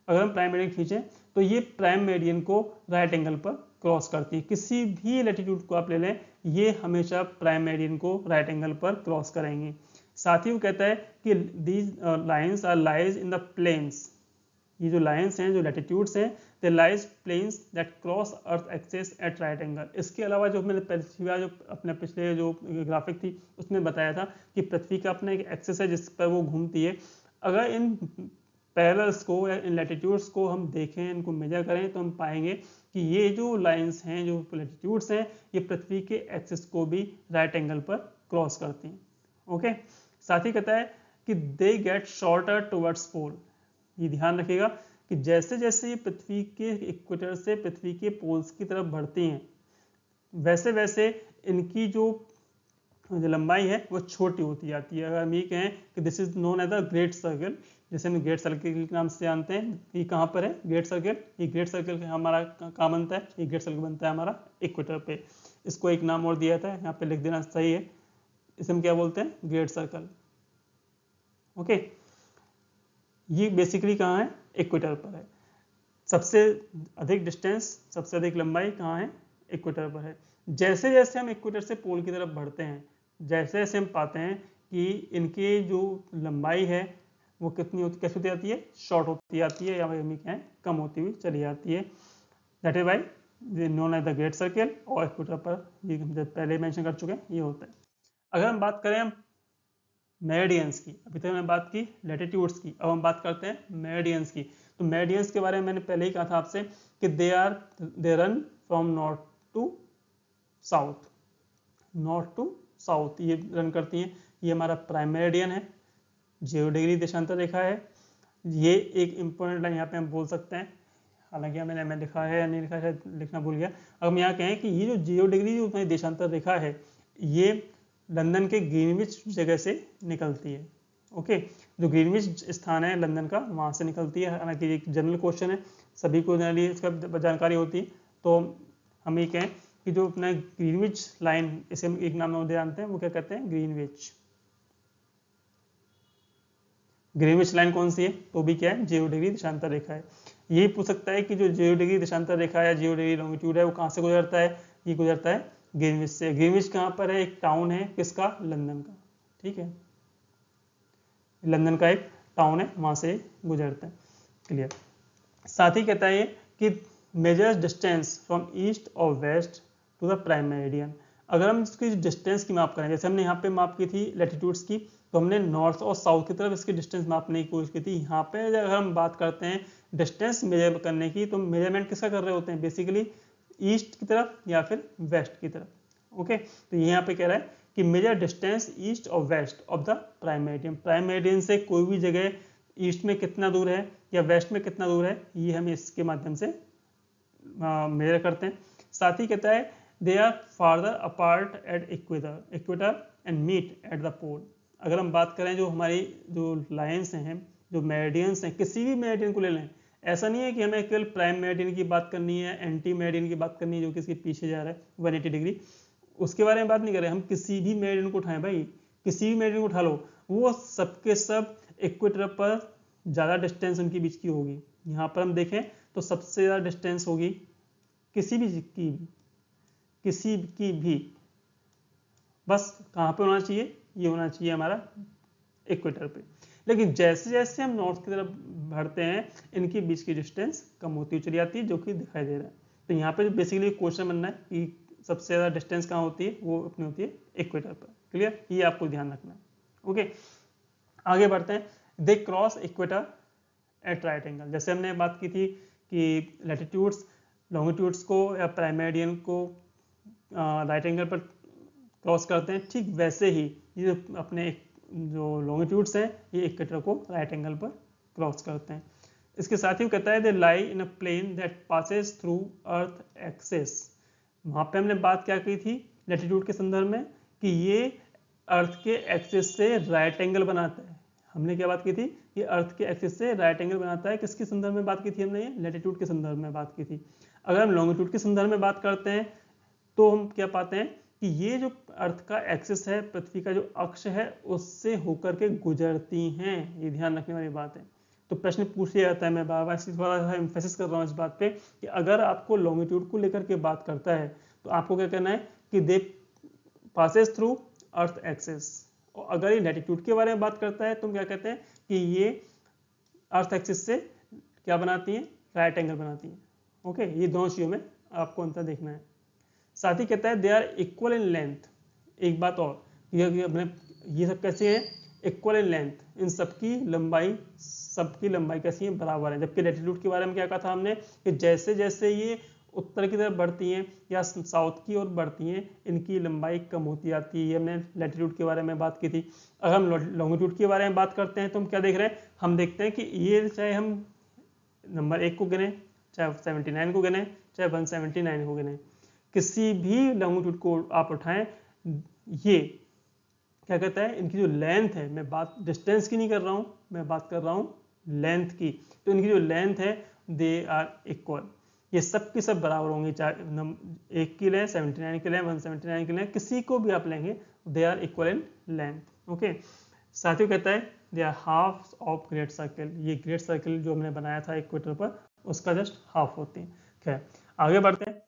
अगर हम प्राइम मेरिडियन खींचें तो ये प्राइम मेरिडियन को राइट एंगल पर क्रॉस करती है। किसी भी लैटिट्यूड को आप ले लें, ये हमेशा प्राइम मेरिडियन को राइट एंगल पर क्रॉस करेंगे। साथ ही वो कहता है कि these lines are lies in the planes, ये जो लाइन्स हैं, जो लैटिट्यूड्स हैं, they lies planes that cross earth axis at right angle. इसके अलावा जो मैंने पृथ्वी का जो अपने पिछले जो ग्राफिक थी उसमें बताया था कि पृथ्वी का अपना एक एक्सिस है जिस पर वो घूमती है। अगर इन पैरेलल्स को या इन लैटिट्यूड्स को हम देखें, इनको मेजर करें, तो हम पाएंगे कि ये जो लाइन्स हैं, जो लैटिट्यूड्स हैं, ये पृथ्वी के एक्सिस को भी राइट एंगल पर क्रॉस करती हैं। ओके, साथ ही कहता है कि दे गेट शॉर्टर टुवर्ड्स पोल। ये ध्यान रखिएगा कि जैसे जैसे ये पृथ्वी के इक्वेटर से पृथ्वी के पोल्स की तरफ बढ़ती हैं, वैसे वैसे इनकी जो लंबाई है वो छोटी होती जाती है। अगर हम ये कहें कि this is known as the great circle, जैसे हम ग्रेट सर्कल के नाम से जानते हैं, ये कहाँ पर है ग्रेट सर्कल? ये ग्रेट सर्कल हमारा कहाँ बनता है? ये ग्रेट सर्कल बनता है हमारा इक्वेटर पे। इसको एक नाम और दिया था, यहाँ पे लिख देना सही है, इसे हम क्या बोलते हैं? Great circle. ओके, ये बेसिकली कहाँ है? इक्वेटर पर है। सबसे अधिक डिस्टेंस, सबसे अधिक लंबाई कहाँ है? इक्वेटर पर है। जैसे जैसे हम इक्वेटर से पोल की तरफ बढ़ते हैं, जैसे जैसे हम पाते हैं कि इनके जो लंबाई है वो कितनी होती, कैसे होती जाती है? शॉर्ट होती जाती है, या फिर क्या है, कम होती हुई चली जाती है। That is why known as the great circle. और इक्वेटर पर ये पहले मेंशन कर चुके हैं, ये होता है। अगर हम बात करें मेरिडियंस की, अभी तक हमने बात की लैटिट्यूड्स की, अब हम बात करते हैं मेरिडियंस की। तो मेरिडियंस के बारे में मैंने पहले ही कहा था आपसे कि they run from north to south, north to south ये रन करती हैं। ये हमारा प्राइम मेरिडियन है, 0 डिग्री देशांतर रेखा है। ये एक इंपॉर्टेंट लाइन यहाँ पे हम बोल सकते हैं, हालांकि मैंने लिखा है या नहीं लिखा है, लिखना भूल गया। अगर हम यहाँ कहें कि ये जो 0 डिग्री जो देशांतर रेखा है, ये लंदन के ग्रीनविच जगह से निकलती है। ओके, जो ग्रीनविच स्थान है लंदन का, वहाँ से निकलती है। हालांकि एक जनरल क्वेश्चन है, सभी को जनरली इसका जानकारी होती है। तो हम ये कहें कि जो अपना ग्रीनविच लाइन, इसे हम एक नाम में जानते हैं, वो क्या कहते हैं? ग्रीनविच। ग्रीनविच लाइन कौन सी है? तो भी क्या है? 0 डिग्री देशांतर रेखा है। यही पूछ सकता है कि जो 0 डिग्री देशांतर रेखा है, 0 डिग्री लॉन्गिट्यूड है, वो कहाँ से गुजरता है? ये गुजरता है ग्रीनविच से। ग्रीनविच कहाँ पर है? एक टाउन है, किसका? लंदन का। ठीक है, लंदन का एक टाउन है, वहां से गुजरता है। क्लियर। साथ ही कहता है कि मेजर्स डिस्टेंस फ्रॉम ईस्ट और west to the prime meridian. अगर हम इसकी डिस्टेंस की माप करें, जैसे हमने यहाँ पे माप की थी लैटिट्यूड्स की, तो हमने नॉर्थ और साउथ की तरफ इसकी डिस्टेंस मापने की कोशिश की थी। यहाँ पे अगर हम बात करते हैं डिस्टेंस मेजर करने की, तो मेजरमेंट किसका कर रहे होते हैं? बेसिकली ईस्ट की तरफ या फिर वेस्ट की तरफ। ओके, तो यहाँ पे कह रहा है कि मेजर डिस्टेंस ईस्ट और west of the prime meridian, prime meridian से कोई भी जगह ईस्ट में कितना दूर है या वेस्ट में कितना दूर है, ये हम इसके माध्यम से मेजर करते हैं। साथ ही कहता है they are farther apart at equator and meet at the pole. अगर हम बात करें जो हमारी जो लाइन्स हैं, जो मेरिडियंस हैं, किसी भी मेरिडियन को ले लें, ऐसा नहीं है कि हमें केवल प्राइम मेरिडियन की बात करनी है, एंटी मेरिडियन की बात करनी है जो कि इसके पीछे जा रहा है 180 डिग्री, उसके बारे में बात नहीं कर रहे हम। किसी भी मेरिडियन को उठाएं भाई, किसी भी मेरिडियन को उठा लो, वो सबके सब इक्वेटर पर ज़्यादा डिस्टेंस उनके बीच की होगी। यहाँ पर हम देखें तो सबसे ज़्यादा डिस्टेंस होगी किसी की भी बस कहाँ पे होना चाहिए, ये होना चाहिए हमारा इक्वेटर पे। लेकिन जैसे जैसे हम नॉर्थ की तरफ बढ़ते हैं इनके बीच की डिस्टेंस कम होती हुई चली जाती है, जो कि दिखाई दे रहा है। तो यहाँ पे बेसिकली क्वेश्चन बनना है कि सबसे ज़्यादा डिस्टेंस कहाँ होती है, वो अपनी होती है इक्वेटर पर। क्लियर, ये आपको ध्यान रखना है। ओके, आगे बढ़ते हैं। They cross equator eight right angle. जैसे हमने बात की थी कि लैटिट्यूड्स लॉन्गिट्यूड्स को या प्राइम मेरिडियन को राइट एंगल पर क्रॉस करते हैं, ठीक वैसे ही ये अपने जो लॉन्गिट्यूड्स हैं ये इक्वेटर को राइट एंगल पर क्रॉस करते हैं। इसके साथ ही वो कहता है they lie in a plane that passes through earth axis. वहाँ पे हमने बात क्या की थी लैटिट्यूड के संदर्भ में कि ये अर्थ के एक्सिस से राइट एंगल बनाता है। हमने क्या बात की थी, ये अर्थ के एक्सिस से राइट एंगल बनाता है। किसके संदर्भ में बात की थी हमने, ये लैटिट्यूड के संदर्भ में बात की थी। अगर हम लॉन्गिट्यूड के संदर्भ में बात करते हैं तो हम क्या पाते हैं कि ये जो अर्थ का एक्सिस है, पृथ्वी का जो अक्ष है, उससे होकर के गुजरती हैं। ये ध्यान रखने वाली बात है। तो प्रश्न पूछ लिया जाता है, मैं बार बार थोड़ा सा एम्फेसिस कर रहा हूँ इस बात पे कि अगर आपको लॉन्गिट्यूड को लेकर के बात करता है तो आपको क्या करना है कि दे पासेस थ्रू अर्थ एक्सिस। और अगर ये लैटिट्यूड के बारे में बात करता है तो हम क्या कहते हैं कि ये अर्थ एक्सिस से क्या बनाती हैं, राइट एंगल बनाती हैं। ओके, ये दोनों चीज़ों में आपको अंतर देखना है। साथ ही कहता है they are equal in length. एक बात और, ये सब कैसे है, इक्वल इन लेंथ, इन सबकी लंबाई कैसी है, बराबर है। जबकि लैटिट्यूड के बारे में क्या कहा था हमने कि जैसे जैसे ये उत्तर की तरफ बढ़ती हैं या साउथ की ओर बढ़ती हैं इनकी लंबाई कम होती जाती है। हमने लैटिट्यूड के बारे में बात की थी। अगर हम लॉन्गिट्यूड के बारे में बात करते हैं तो हम क्या देख रहे हैं, हम देखते हैं कि ये चाहे हम नंबर 1 को गिने, चाहे 79 को गिने, चाहे 179 को गिने, किसी भी लॉन्गिट्यूड को आप उठाएं, ये क्या कहता है, इनकी जो लेंथ है, मैं बात डिस्टेंस की नहीं कर रहा हूं, मैं बात कर रहा हूं लेंथ की। तो इनकी जो लेंथ है दे आर इक्वल, ये सब की सब बराबर होंगी। चाहे 1 की लें, 79 की लें, 179 की लें, किसी को भी आप लेंगे they are equal in length. Okay, साथ ही कहता है they are half of great circle. ये ग्रेट सर्कल जो हमने बनाया था इक्वेटर पर उसका जस्ट हाफ होती है। खैर, आगे बढ़ते हैं।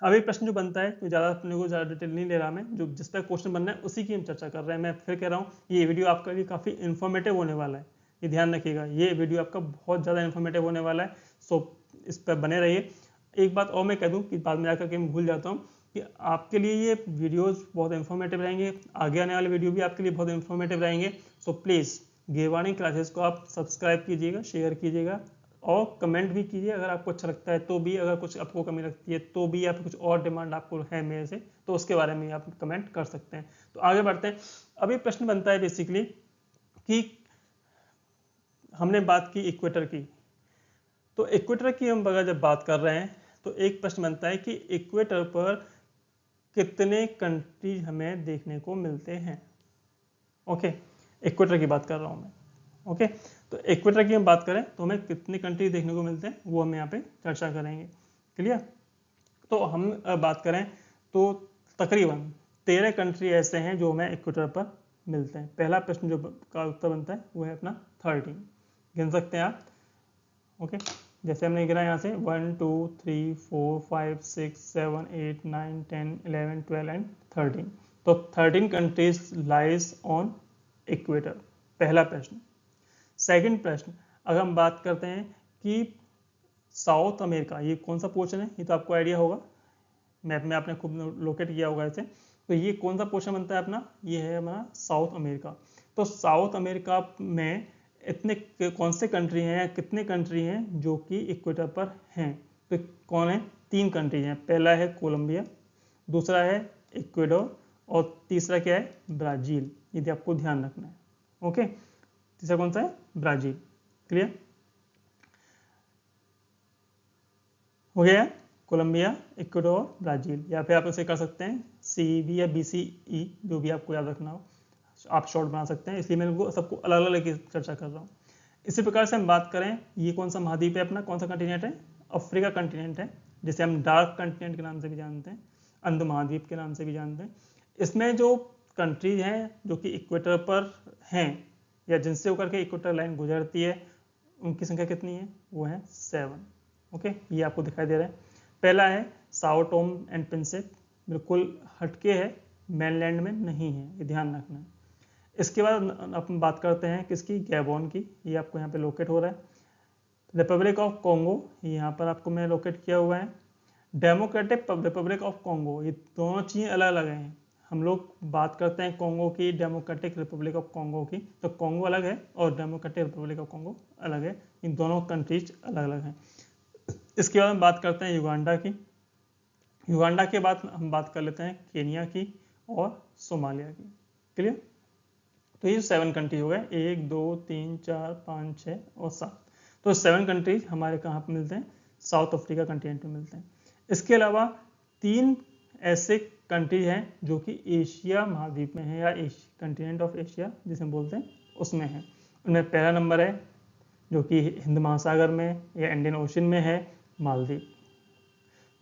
अभी प्रश्न जो बनता है तो ज़्यादा अपने को ज़्यादा डिटेल नहीं ले रहा मैं, जो जिस पर क्वेश्चन बनना है उसी की हम चर्चा कर रहे हैं। मैं फिर कह रहा हूँ ये वीडियो आपका लिए काफ़ी इन्फॉर्मेटिव होने वाला है, ये ध्यान रखिएगा, ये वीडियो आपका बहुत ज़्यादा इन्फॉर्मेटिव होने वाला है। सो इस पर बने रहिए। एक बात और मैं कह दूँ कि बाद में जाकर के मैं भूल जाता हूँ कि आपके लिए ये वीडियोज़ बहुत इन्फॉर्मेटिव रहेंगे, आगे आने वाले वीडियो भी आपके लिए बहुत इन्फॉर्मेटिव रहेंगे। सो प्लीज़ गिरवाणी क्लासेस को आप सब्सक्राइब कीजिएगा, शेयर कीजिएगा और कमेंट भी कीजिए अगर आपको अच्छा लगता है तो भी। अगर कुछ आपको कमी लगती है तो भी, या फिर कुछ और डिमांड आपको है मेरे से तो उसके बारे में आप कमेंट कर सकते हैं। तो आगे बढ़ते हैं। अभी प्रश्न बनता है बेसिकली कि हमने बात की इक्वेटर की, तो इक्वेटर की हम अगर जब बात कर रहे हैं तो एक प्रश्न बनता है कि इक्वेटर पर कितने कंट्री हमें देखने को मिलते हैं। ओके, इक्वेटर की बात कर रहा हूँ मैं। ओके, तो इक्वेटर की हम बात करें तो हमें कितने कंट्री देखने को मिलते हैं वो हम यहाँ पे चर्चा करेंगे। क्लियर, तो हम बात करें तो तकरीबन 13 कंट्री ऐसे हैं जो हमें इक्वेटर पर मिलते हैं। पहला प्रश्न जो का उत्तर बनता है वो है अपना 13, गिन सकते हैं आप। ओके, जैसे हमने गिना यहाँ से 1 2 3 4 5 6 7 8 9 10 11 12 एंड 13। तो 13 कंट्रीज लाइज ऑन इक्वेटर, पहला प्रश्न। सेकंड प्रश्न, अगर हम बात करते हैं कि साउथ अमेरिका, ये कौन सा पोर्शन है, ये तो आपको आइडिया होगा, मैप में आपने खूब लोकेट किया होगा इसे। तो ये कौन सा पोर्शन बनता है अपना, ये है हमारा साउथ अमेरिका। तो साउथ अमेरिका में इतने कौन से कंट्री हैं या कितने कंट्री हैं जो कि इक्वेटर पर हैं, तो कौन है, 3 कंट्री हैं। पहला है कोलंबिया, दूसरा है इक्वेडोर और तीसरा क्या है, ब्राजील, यदि आपको ध्यान रखना है। ओके, तीसरा कौन सा है, ब्राजील। क्लियर हो गया, कोलंबिया, इक्वाडोर, ब्राजील, या फिर आप इसे कर सकते हैं CEB या BCE, जो भी आपको याद रखना हो, आप शॉर्ट बना सकते हैं, इसलिए मैं इनको सबको अलग अलग लेके चर्चा कर रहा हूँ। इसी प्रकार से हम बात करें, ये कौन सा महाद्वीप है अपना, कौन सा कंटिनेंट है, अफ्रीका कंटिनेंट है, जिसे हम डार्क कंटिनेंट के नाम से भी जानते हैं, अंध महाद्वीप के नाम से भी जानते हैं। इसमें जो कंट्रीज हैं जो कि इक्वेटर पर हैं या जिनसे होकर के इक्वेटर लाइन गुजरती है, उनकी संख्या कितनी है, वो है 7। ओके, ये आपको दिखाई दे रहा है। पहला है साओ टोम एंड प्रिंसिप, बिल्कुल हटके है, मेनलैंड में नहीं है, ये ध्यान रखना है। इसके बाद अपन बात करते हैं किसकी, गैबोन की, ये आपको यहाँ पे लोकेट हो रहा है। रिपब्लिक ऑफ कॉन्गो, यहाँ पर आपको मैं लोकेट किया हुआ है। डेमोक्रेटिक रिपब्लिक ऑफ कॉन्गो, ये दोनों चीज़ें अलग अलग हैं। हम लोग बात करते हैं कॉन्गो की, डेमोक्रेटिक रिपब्लिक ऑफ कॉन्गो की, तो कॉन्गो अलग है और डेमोक्रेटिक रिपब्लिक ऑफ कॉन्गो अलग है, इन दोनों कंट्रीज अलग अलग हैं। इसके बाद हम बात करते हैं युगांडा की। युगांडा के बाद हम बात कर लेते हैं केनिया की और सोमालिया की। क्लियर, तो ये 7 कंट्री हो गए, 1 2 3 4 5 6 और 7। तो 7 कंट्रीज हमारे कहाँ पर मिलते हैं, साउथ अफ्रीका कंटिनेंट में मिलते हैं। इसके अलावा 3 ऐसे कंट्री हैं जो कि एशिया महाद्वीप में है, या कंटिनेंट ऑफ एशिया जिसे हम बोलते हैं, उसमें है। उनमें पहला नंबर है जो कि हिंद महासागर में या इंडियन ओशन में है, मालदीव।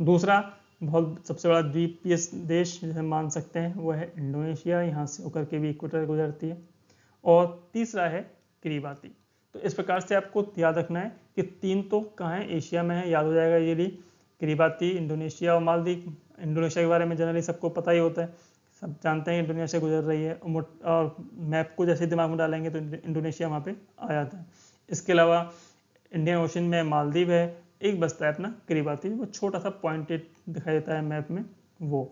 दूसरा बहुत सबसे बड़ा द्वीपीय देश जिसे हम मान सकते हैं वो है इंडोनेशिया, यहाँ से होकर के भी इक्वेटर गुजरती है। और तीसरा है किरीबाती। तो इस प्रकार से आपको याद रखना है कि 3 तो कहाँ है, एशिया में है, याद हो जाएगा ये, किरीबाती, इंडोनेशिया और मालदीव। इंडोनेशिया के बारे में जनरली सबको पता ही होता है, सब जानते हैं इंडोनेशिया गुजर रही है, और मैप को जैसे दिमाग में डालेंगे तो इंडोनेशिया वहाँ पे आ जाता है। इसके अलावा इंडियन ओशन में मालदीव है, एक बचता है अपना किरीबाती, वो छोटा सा पॉइंटेड दिखाई देता है मैप में। वो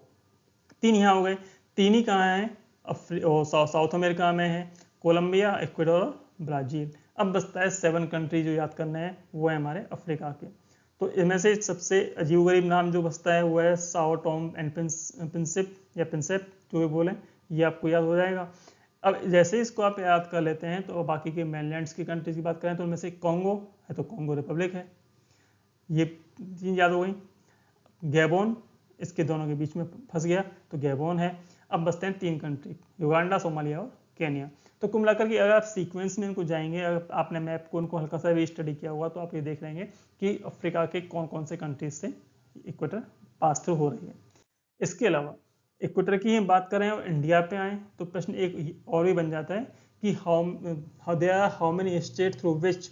3 यहाँ हो गए। 3 ही कहाँ हैं, साउथ अमेरिका में है, कोलंबिया, इक्वाडोर, ब्राजील। अब बचता है 7 कंट्री जो याद करना है, वो है हमारे अफ्रीका के। तो इनमें से सबसे अजीबोगरीब नाम जो बचता है वो है साओ टोम एंड प्रिंसिप या प्रिंसेप, जो भी बोले, ये आपको याद हो जाएगा। अब जैसे ही इसको आप याद कर लेते हैं तो बाकी के मेनलैंड्स की कंट्रीज की बात करें तो उनमें से कॉन्गो है तो कॉन्गो रिपब्लिक है, ये चीज याद हो गई। गैबोन इसके दोनों के बीच में फंस गया तो गैबोन है। अब बचते हैं 3 कंट्री, युगांडा, सोमालिया और केनिया। तो कुल मिलाकर के अगर आप सीक्वेंस में इनको जाएंगे, अगर आपने मैप को उनको हल्का सा भी स्टडी किया हुआ तो आप ये देख लेंगे कि अफ्रीका के कौन कौन से कंट्रीज से इक्वेटर पास थ्रू हो रही है। इसके अलावा इक्वेटर की हम बात करें और इंडिया पे आए तो प्रश्न एक और भी बन जाता है कि how many state through which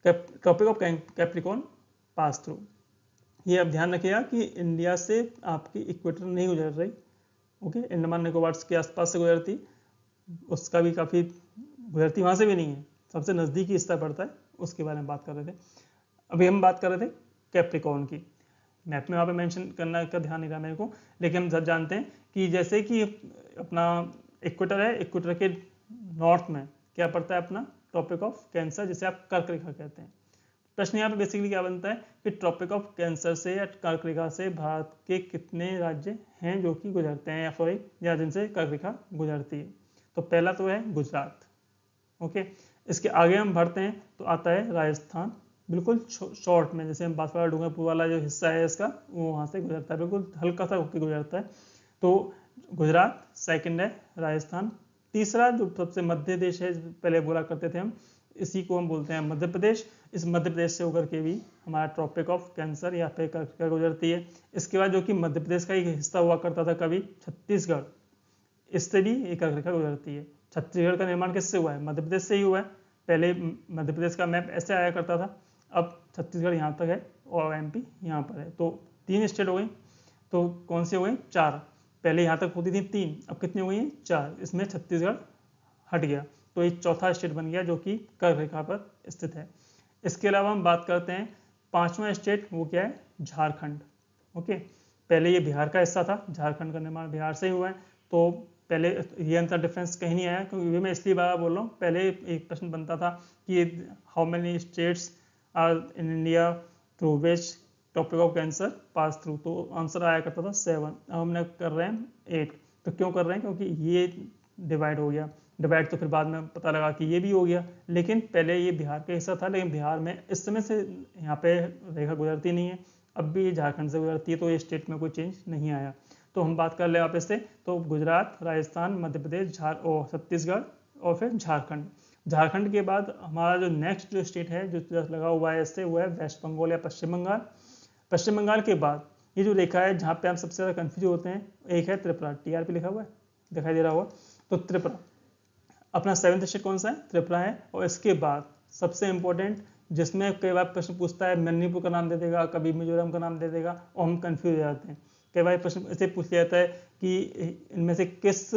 tropic of capricorn pass through. ये अब ध्यान रखिएगा कि इंडिया से आपकी इक्वेटर नहीं गुजर रही, ओके, अंडमान निकोबार के आसपास से गुजरती, उसका भी काफ़ी गुजरती वहाँ से भी नहीं है, सबसे नज़दीकी हिस्सा पड़ता है, उसके बारे में बात कर रहे थे। अभी हम बात कर रहे थे कैप्रिकॉर्न की, मैप में वहाँ पे मेंशन करना का ध्यान नहीं रहा मेरे को, लेकिन हम सब जानते हैं कि जैसे कि अपना इक्वेटर है, इक्वेटर के नॉर्थ में क्या पड़ता है अपना ट्रॉपिक ऑफ कैंसर, जिसे आप कर्क रेखा कहते हैं। प्रश्न यहाँ पे बेसिकली क्या बनता है कि ट्रॉपिक ऑफ कैंसर से या कर्क रेखा से भारत के कितने राज्य हैं जो कि गुजरते हैं, या सॉरी या जिनसे कर्क रेखा गुजरती है। तो पहला तो है गुजरात, ओके। इसके आगे हम बढ़ते हैं तो आता है राजस्थान, बिल्कुल शॉर्ट में, जैसे हम बांसवाड़ा डूंगरपुर वाला जो हिस्सा है इसका वो वहाँ से गुजरता है, बिल्कुल हल्का सा होकर गुजरता है। तो गुजरात सेकंड है, राजस्थान तीसरा, जो सबसे मध्य देश है पहले बोला करते थे हम, इसी को हम बोलते हैं मध्य प्रदेश। इस मध्य प्रदेश से होकर के भी हमारा ट्रॉपिक ऑफ कैंसर या फिर कर्क गुजरती है। इसके बाद जो कि मध्य प्रदेश का एक हिस्सा हुआ करता था कभी, छत्तीसगढ़, इससे भी एक कर्क रेखा गुजरती है। छत्तीसगढ़ का निर्माण किससे हुआ है, मध्य प्रदेश से ही हुआ है। पहले मध्य प्रदेश का मैप ऐसे आया करता था, अब छत्तीसगढ़ यहाँ तक है और MP यहाँ पर है, तो 3 स्टेट हो गई। तो कौन सी हो गई, 4। पहले यहाँ तक होती थी 3, अब कितनी हो गई हैं, 4। इसमें छत्तीसगढ़ हट गया तो एक चौथा स्टेट बन गया जो कि कर्क रेखा पर स्थित है। इसके अलावा हम बात करते हैं 5वां स्टेट, वो क्या है, झारखंड, ओके। पहले ये बिहार का हिस्सा था, झारखंड का निर्माण बिहार से ही हुआ है, तो पहले ये अंतर डिफरेंस कहीं नहीं आया, क्योंकि मैं इसलिए बार बोल रहा हूँ, पहले एक प्रश्न बनता था कि how many states are in India through which topic of cancer pass through, तो आंसर आया करता था 7, अब हमने कर रहे हैं 8। तो क्यों कर रहे हैं? क्योंकि ये डिवाइड हो गया, डिवाइड तो फिर बाद में पता लगा कि ये भी हो गया, लेकिन पहले ये बिहार का हिस्सा था, लेकिन बिहार में इस समय से यहाँ पे रेखा गुजरती नहीं है, अब भी ये झारखंड से गुजरती है, तो ये स्टेट में कोई चेंज नहीं आया। तो हम बात कर ले वापस से, तो गुजरात, राजस्थान, मध्य प्रदेश, छत्तीसगढ़ और फिर झारखंड। झारखंड के बाद हमारा जो नेक्स्ट जो स्टेट है जो जस्ट लगा हुआ है इससे, वो है वेस्ट बंगाल या पश्चिम बंगाल। पश्चिम बंगाल के बाद ये जो रेखा है जहाँ पे आप सबसे ज़्यादा कंफ्यूज होते हैं, एक है त्रिपुरा, TR पे लिखा हुआ है, दिखाई दे रहा होगा, तो त्रिपुरा अपना 7th स्टेट कौन सा है? त्रिपुरा है। और इसके बाद सबसे इंपॉर्टेंट, जिसमें कई बार प्रश्न पूछता है, मणिपुर का नाम दे देगा, कभी मिजोरम का नाम दे देगा और हम कंफ्यूज हो जाते हैं। कई बार प्रश्न ऐसे पूछ लिया जाता है कि इनमें से किस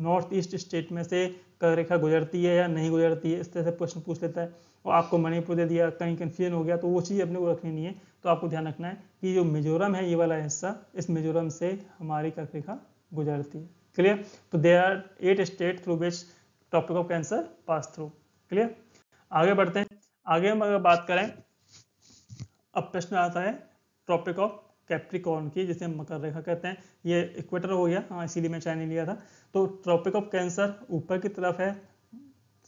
नॉर्थ ईस्ट स्टेट में से रेखा गुजरती है या नहीं गुजरती है, इस तरह से प्रश्न पूछ लेता है, और आपको मणिपुर दे दिया, कहीं कन्फ्यूजन हो गया, तो वो चीज़ अपने को रखनी नहीं है। तो आपको ध्यान रखना है कि जो मिजोरम है, ये वाला हिस्सा, इस मिजोरम से हमारी कर्क रेखा गुजरती है। क्लियर? तो there are 8 state through which topic of cancer pass through. Clear? आगे बढ़ते हैं। आगे हम अगर बात करें, अब प्रश्न आता है ट्रॉपिक ऑफ कैप्रिकॉर्न की, जिसे हम मकर रेखा कहते हैं। ये इक्वेटर हो गया, हाँ इसीलिए मैं चाय नहीं लिया था। तो ट्रॉपिक ऑफ कैंसर ऊपर की तरफ है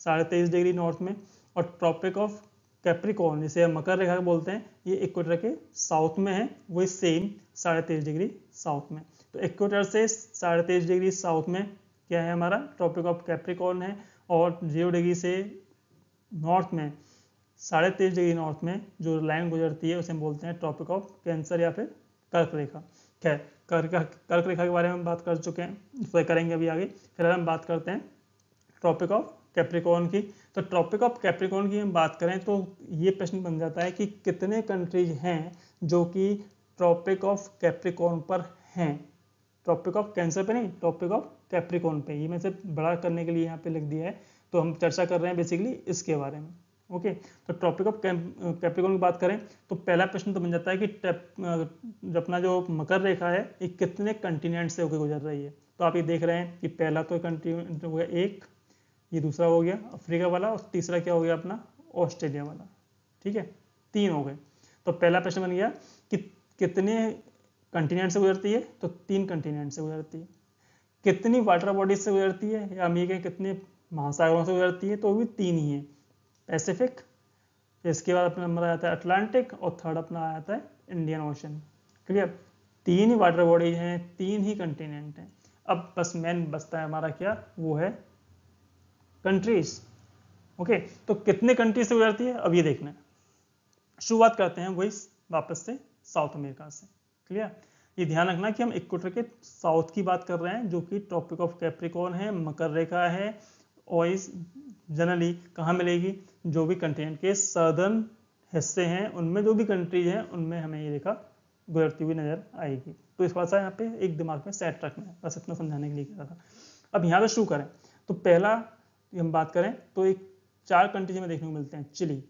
23.5 डिग्री नॉर्थ में, और ट्रॉपिक ऑफ कैप्रिकॉर्न जिसे हम मकर रेखा बोलते हैं, ये इक्वेटर के साउथ में है, वही सेम 23.5 डिग्री साउथ में। तो इक्वेटर से 23.5 डिग्री साउथ में क्या है हमारा? ट्रॉपिक ऑफ कैप्रिकॉर्न है। और 0 डिग्री से नॉर्थ में 23.5 डिग्री नॉर्थ में जो लाइन गुजरती है उसे हम बोलते हैं ट्रॉपिक ऑफ कैंसर या फिर कर्क रेखा। खैर, कर्क रेखा के बारे में हम बात कर चुके हैं, इसे करेंगे अभी आगे। फिर हम बात करते हैं ट्रॉपिक ऑफ कैप्रिकॉर्न की। तो ट्रॉपिक ऑफ कैप्रिकॉर्न की हम बात करें तो ये प्रश्न बन जाता है कि कितने कंट्रीज हैं जो कि ट्रॉपिक ऑफ कैप्रिकॉर्न पर हैं। ट्रॉपिक ऑफ कैंसर पे नहीं, ट्रॉपिक ऑफ कैप्रिकॉर्न पे। ये मैं सिर्फ बड़ा करने के लिए यहाँ पे लिख दिया है, तो हम चर्चा कर रहे हैं बेसिकली इसके बारे में। ओके, तो ट्रॉपिक ऑफ कैप्रिकॉर्न की बात करें तो पहला प्रश्न तो बन जाता है कि अपना जो मकर रेखा है ये कितने कंटिनेंट से होकर गुजर रही है। तो आप ये देख रहे हैं कि पहला तो कंटिनेंट हो गया एक, ये दूसरा हो गया अफ्रीका वाला, और तीसरा क्या हो गया अपना ऑस्ट्रेलिया वाला। ठीक है, 3 हो गए। तो पहला प्रश्न बन गया कि कितने कंटिनेंट से गुजरती है, तो 3 कंटिनेंट से गुजरती है। कितनी वाटर बॉडीज से गुजरती है, या हम ये कहें कितने महासागरों से गुजरती है, तो भी 3 ही है, पैसिफिक, इसके बाद अपना नंबर आ जाता है अटलांटिक, और थर्ड अपना आ जाता है इंडियन ओशन। क्लियर? 3 ही वाटर बॉडीज हैं, 3 ही कंटिनेंट हैं। अब बस मेन बचता है हमारा क्या, वो है कंट्रीज। ओके, तो कितने कंट्रीज से गुजरती है अब ये देखना है। शुरुआत करते हैं वही वापस से साउथ अमेरिका से। क्लियर? ये ध्यान रखना कि हम इक्वेटर के साउथ की बात कर रहे हैं, जो कि ट्रॉपिक ऑफ कैप्रिकॉर्न है, मकर रेखा है, और इस जनरली कहाँ मिलेगी, जो भी कंटिनेंट के सदर्न हिस्से हैं उनमें जो भी कंट्रीज हैं उनमें हमें ये रेखा गुजरती हुई नजर आएगी। तो इस बात से यहाँ पे एक दिमाग में सेट रखना है, बस इतना समझाने के लिए कह रहा था। अब यहाँ पे शुरू करें तो पहला हम बात करें तो एक 4 कंट्रीज में देखने को मिलते हैं। चिली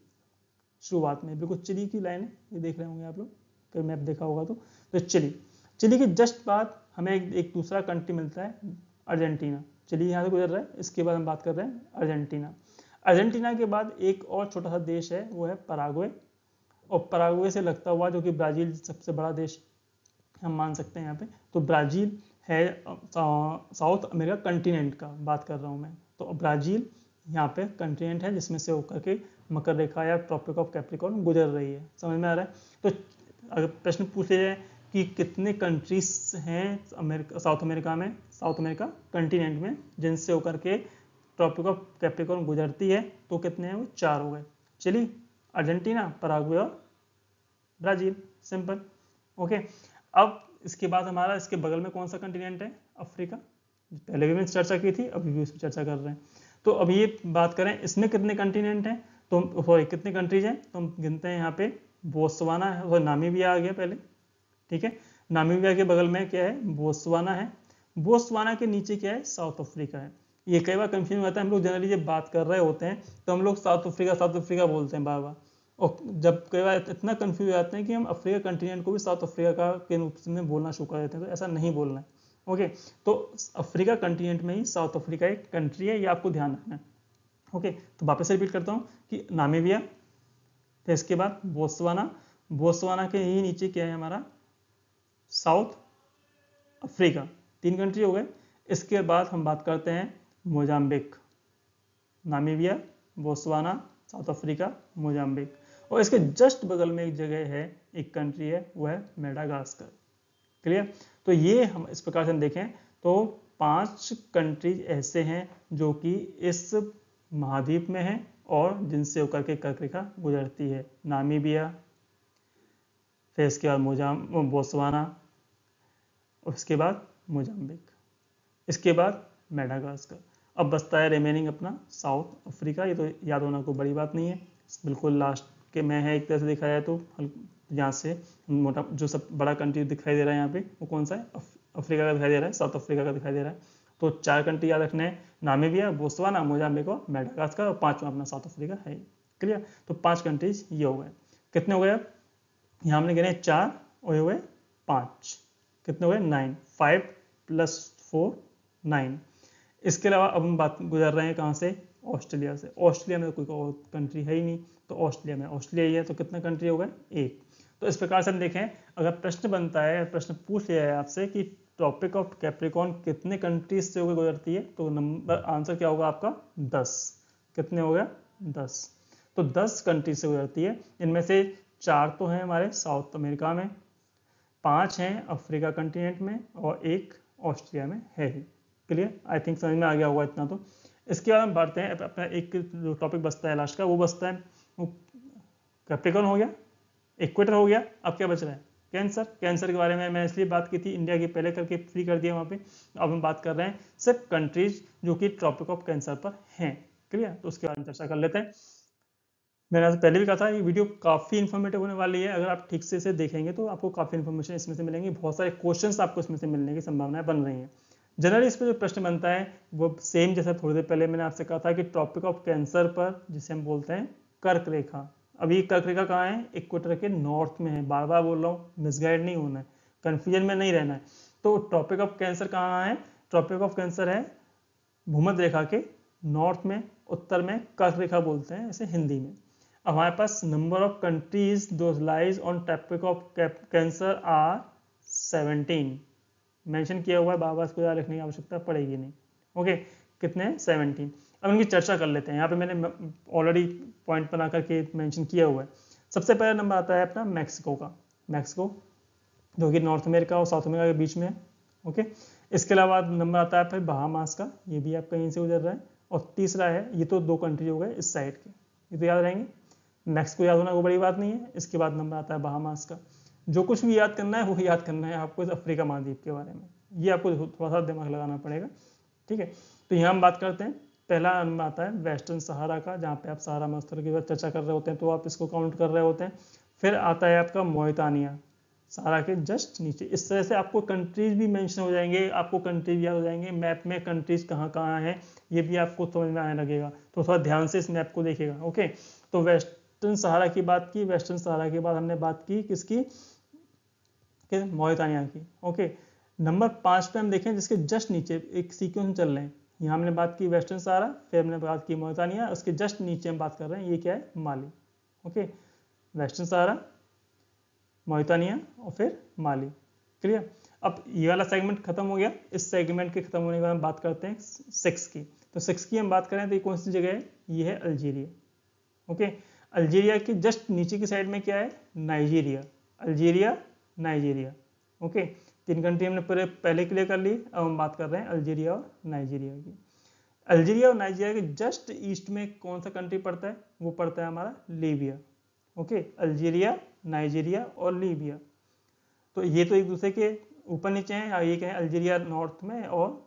शुरुआत में, बिल्कुल चिली की लाइन है, ये देख रहे होंगे आप लोग, कहीं मैप देखा होगा तो चिली के जस्ट बाद हमें एक दूसरा कंट्री मिलता है, अर्जेंटीना। चिली यहाँ से गुजर रहा है, इसके बाद हम बात कर रहे हैं अर्जेंटीना। अर्जेंटीना के बाद एक और छोटा सा देश है, वो है पराग्वे, और पराग्वे से लगता हुआ जो कि ब्राज़ील सबसे बड़ा देश हम मान सकते हैं यहाँ पे। तो ब्राज़ील है साउथ अमेरिका कंटिनेंट का बात कर रहा हूँ मैं। तो ब्राज़ील यहाँ पे कंटिनेंट है जिसमें से होकर के मकर रेखा या ट्रॉपिक ऑफ कैप्रिकॉर्न गुजर रही है। समझ में आ रहा है? तो अगर प्रश्न पूछे जाए कि कितने कंट्रीज हैं साउथ अमेरिका कंटिनेंट में जिनसे होकर के ट्रॉपिक ऑफ कैप्रिकॉर्न गुजरती है, तो कितने हैं? वो 4 हो गए। चिली, अर्जेंटीना, पराग्वे और ब्राज़ील। सिंपल। ओके, अब इसके बाद हमारा इसके बगल में कौन सा कंटिनेंट है? अफ्रीका। पहले भी मैंने चर्चा की थी, अभी भी इस पर चर्चा कर रहे हैं। तो अब ये बात करें इसमें कितने कंटिनेंट हैं, तो सॉरी कितने कंट्रीज हैं, तो हम गिनते हैं यहाँ पे बोत्सवाना है और नामीबिया आ गया पहले। ठीक है, नामीबिया के बगल में क्या है? बोत्सवाना है। बोत्सवाना के नीचे क्या है? साउथ अफ्रीका है। ये कई बार कंफ्यूजन होता है, हम लोग जनरली जब बात कर रहे होते हैं तो हम लोग साउथ अफ्रीका बोलते हैं बार बार, और जब कई बार इतना कंफ्यूज हो जाते हैं कि हम अफ्रीका कंटिनेंट को भी साउथ अफ्रीका के रूप में बोलना शुरू कर देते हैं, तो ऐसा नहीं बोलना है। ओके, तो अफ्रीका कंटिनेंट में ही साउथ अफ्रीका एक कंट्री है, ये आपको ध्यान रखना है। ओके, तो वापस से रिपीट करता हूँ कि नामीबिया, फिर इसके बाद बोत्सवाना, बोत्सवाना के ही नीचे क्या है हमारा, साउथ अफ्रीका। 3 कंट्री हो गए। इसके बाद हम बात करते हैं Mozambique, Namibia, Botswana, south Africa, Mozambique. और इसके जस्ट बगल में एक जगह है, एक कंट्री है, वो है मेडागास्कर। क्लियर। तो ये हम इस प्रकार से हम देखें तो 5 कंट्रीज ऐसे हैं जो कि इस महाद्वीप में हैं और जिनसे होकर के कर्क रेखा गुजरती है। नामीबिया, फिर इसके बाद बोत्सवाना, उसके बाद मोजाम्बिक, इसके बाद मेडागास्कर। अब बचता है रिमेनिंग अपना साउथ अफ्रीका। ये तो याद होना कोई बड़ी बात नहीं है, बिल्कुल लास्ट के में है एक तरह से देखा जाए तो। यहाँ से मोटा जो सब बड़ा कंट्री दिखाई दे रहा है यहाँ पे, वो कौन सा है, अफ्रीका का दिखाई दे रहा है, साउथ अफ्रीका का दिखाई दे रहा है। तो 4 कंट्री याद रखने हैं, नामीबिया, बोत्सवाना, मोजाम्बिक और मेडागास्कर, और 5वां अपना साउथ अफ्रीका है। क्लियर। तो 5 कंट्रीज ये हो गए। कितने हो गए अब, यहाँ हमने गिने 4 और ये हो गए 5, कितने हो गए 9, 5 + 4 9। इसके अलावा अब हम बात गुजर रहे हैं कहाँ से, ऑस्ट्रेलिया से। ऑस्ट्रेलिया में तो कोई और कंट्री है ही नहीं, तो ऑस्ट्रेलिया ही है, तो कितना कंट्री हो गए 1। तो इस प्रकार से हम देखें, अगर प्रश्न बनता है, प्रश्न पूछ लिया है आपसे कि ट्रॉपिक ऑफ कैप्रिकॉर्न कितने कंट्रीज से होकर गुजरती है, तो नंबर आंसर क्या होगा आपका 10। कितने हो गया 10। तो 10 कंट्रीज से गुजरती है। इनमें से 4 तो हैं हमारे साउथ अमेरिका में, 5 हैं अफ्रीका कंटिनेंट में और 1 ऑस्ट्रेलिया में है ही। क्लियर। आई थिंक समझ में आ गया होगा इतना तो। इसके बाद हम बढ़ते हैं, अपना एक जो टॉपिक बचता है लास्ट का, वो बचता है कैप्रिकॉर्न हो गया, इक्वेटर हो गया, अब क्या बच रहा है कैंसर। कैंसर के बारे में मैं इसलिए बात की थी, इंडिया की पहले करके फ्री कर दिया वहाँ पे। अब हम बात कर रहे हैं सिर्फ कंट्रीज जो कि ट्रॉपिक ऑफ कैंसर पर हैं। क्लियर। तो उसके बारे में चर्चा कर लेते हैं। मैंने आपसे पहले भी कहा था ये वीडियो काफ़ी इन्फॉर्मेटिव होने वाली है। अगर आप ठीक से इसे देखेंगे तो आपको काफ़ी इन्फॉर्मेशन इसमें से मिलेंगी, बहुत सारे क्वेश्चंस आपको इसमें से मिलने की संभावनाएं बन रही हैं। जनरली इस पर जो प्रश्न बनता है वो सेम जैसा थोड़ी देर पहले मैंने आपसे कहा था कि ट्रॉपिक ऑफ कैंसर पर, जिसे हम बोलते हैं कर्क रेखा। अभी कर्क रेखा कहाँ है, इक्वेटर के नॉर्थ में है। बार बार बोल रहा हूँ, मिसगाइड नहीं होना है, कन्फ्यूजन में नहीं रहना है। तो ट्रॉपिक ऑफ कैंसर कहाँ है, ट्रॉपिक ऑफ कैंसर है भूमध्य रेखा के नॉर्थ में, उत्तर में कर्क रेखा बोलते हैं इसे हिंदी में। हमारे पास number of countries those lies on tropic of cancer are 17 mention किया हुआ है, बार बार इसको याद रखने की आवश्यकता पड़ेगी नहीं। ओके, कितने हैं 17। अब इनकी चर्चा कर लेते हैं। यहाँ पे मैंने ऑलरेडी पॉइंट बना करके मेंशन किया हुआ है। सबसे पहला नंबर आता है अपना मैक्सिको का, मैक्सिको जो कि नॉर्थ अमेरिका और साउथ अमेरिका के बीच में है। ओके, इसके अलावा नंबर आता है फिर बहामास का, ये भी आप कहीं से गुजर रहा है। और तीसरा है, ये तो 2 कंट्री हो गए इस साइड के, ये तो याद रहेंगे। मैक्सिको याद होना कोई बड़ी बात नहीं है। इसके बाद नंबर आता है बहामास का। जो कुछ भी याद करना है वो याद करना है आपको इस अफ्रीका महाद्वीप के बारे में, ये आपको थोड़ा सा दिमाग लगाना पड़ेगा। ठीक है, तो यहाँ हम बात करते हैं। पहला नंबर आता है वेस्टर्न सहारा का, जहाँ पे आप सहारा मरुस्थल की चर्चा कर रहे होते हैं तो आप इसको काउंट कर रहे होते हैं। फिर आता है आपका मोरितानिया, सहारा के जस्ट नीचे। इस तरह से आपको कंट्रीज भी मेंशन हो जाएंगे, आपको कंट्रीज याद हो जाएंगे। मैप में कंट्रीज कहाँ कहाँ हैं ये भी आपको समझ में आने लगेगा, तो थोड़ा ध्यान से इस मैप को देखिएगा। ओके, तो वेस्टर्न सहारा की बात की, वेस्टर्न सहारा के बाद हमने बात की किसकी, मोरितानिया की। ओके, नंबर 5 पे हम देखें जिसके जस्ट नीचे एक सीक्वेंस चल रहे हैं। यहाँ हमने बात की वेस्टर्न सहारा, फिर हमने बात की मोरितानिया, उसके जस्ट नीचे हम बात कर रहे हैं, ये क्या है, माली। ओके, वेस्टर्न सहारा, मोरितानिया और फिर माली। क्लियर। अब ये वाला सेगमेंट खत्म हो गया। इस सेगमेंट के खत्म होने के बाद हम बात करते हैं 6 की। तो 6 की हम बात करें तो ये कौन सी जगह है, ये है अल्जीरिया। ओके, अल्जीरिया के जस्ट नीचे की साइड में क्या है, Nigeria. Algeria, Nigeria. Okay, 3 country हमने पूरे पहले क्लियर कर ली। अब हम बात कर रहे हैं अल्जीरिया और नाइजीरिया की। अल्जीरिया और नाइजीरिया के जस्ट ईस्ट में कौन सा कंट्री पड़ता है, वो पड़ता है हमारा लीबिया। ओके, अल्जीरिया, नाइजीरिया और लीबिया, तो ये तो एक दूसरे के ऊपर नीचे हैं। ये क्या है, अल्जीरिया नॉर्थ में और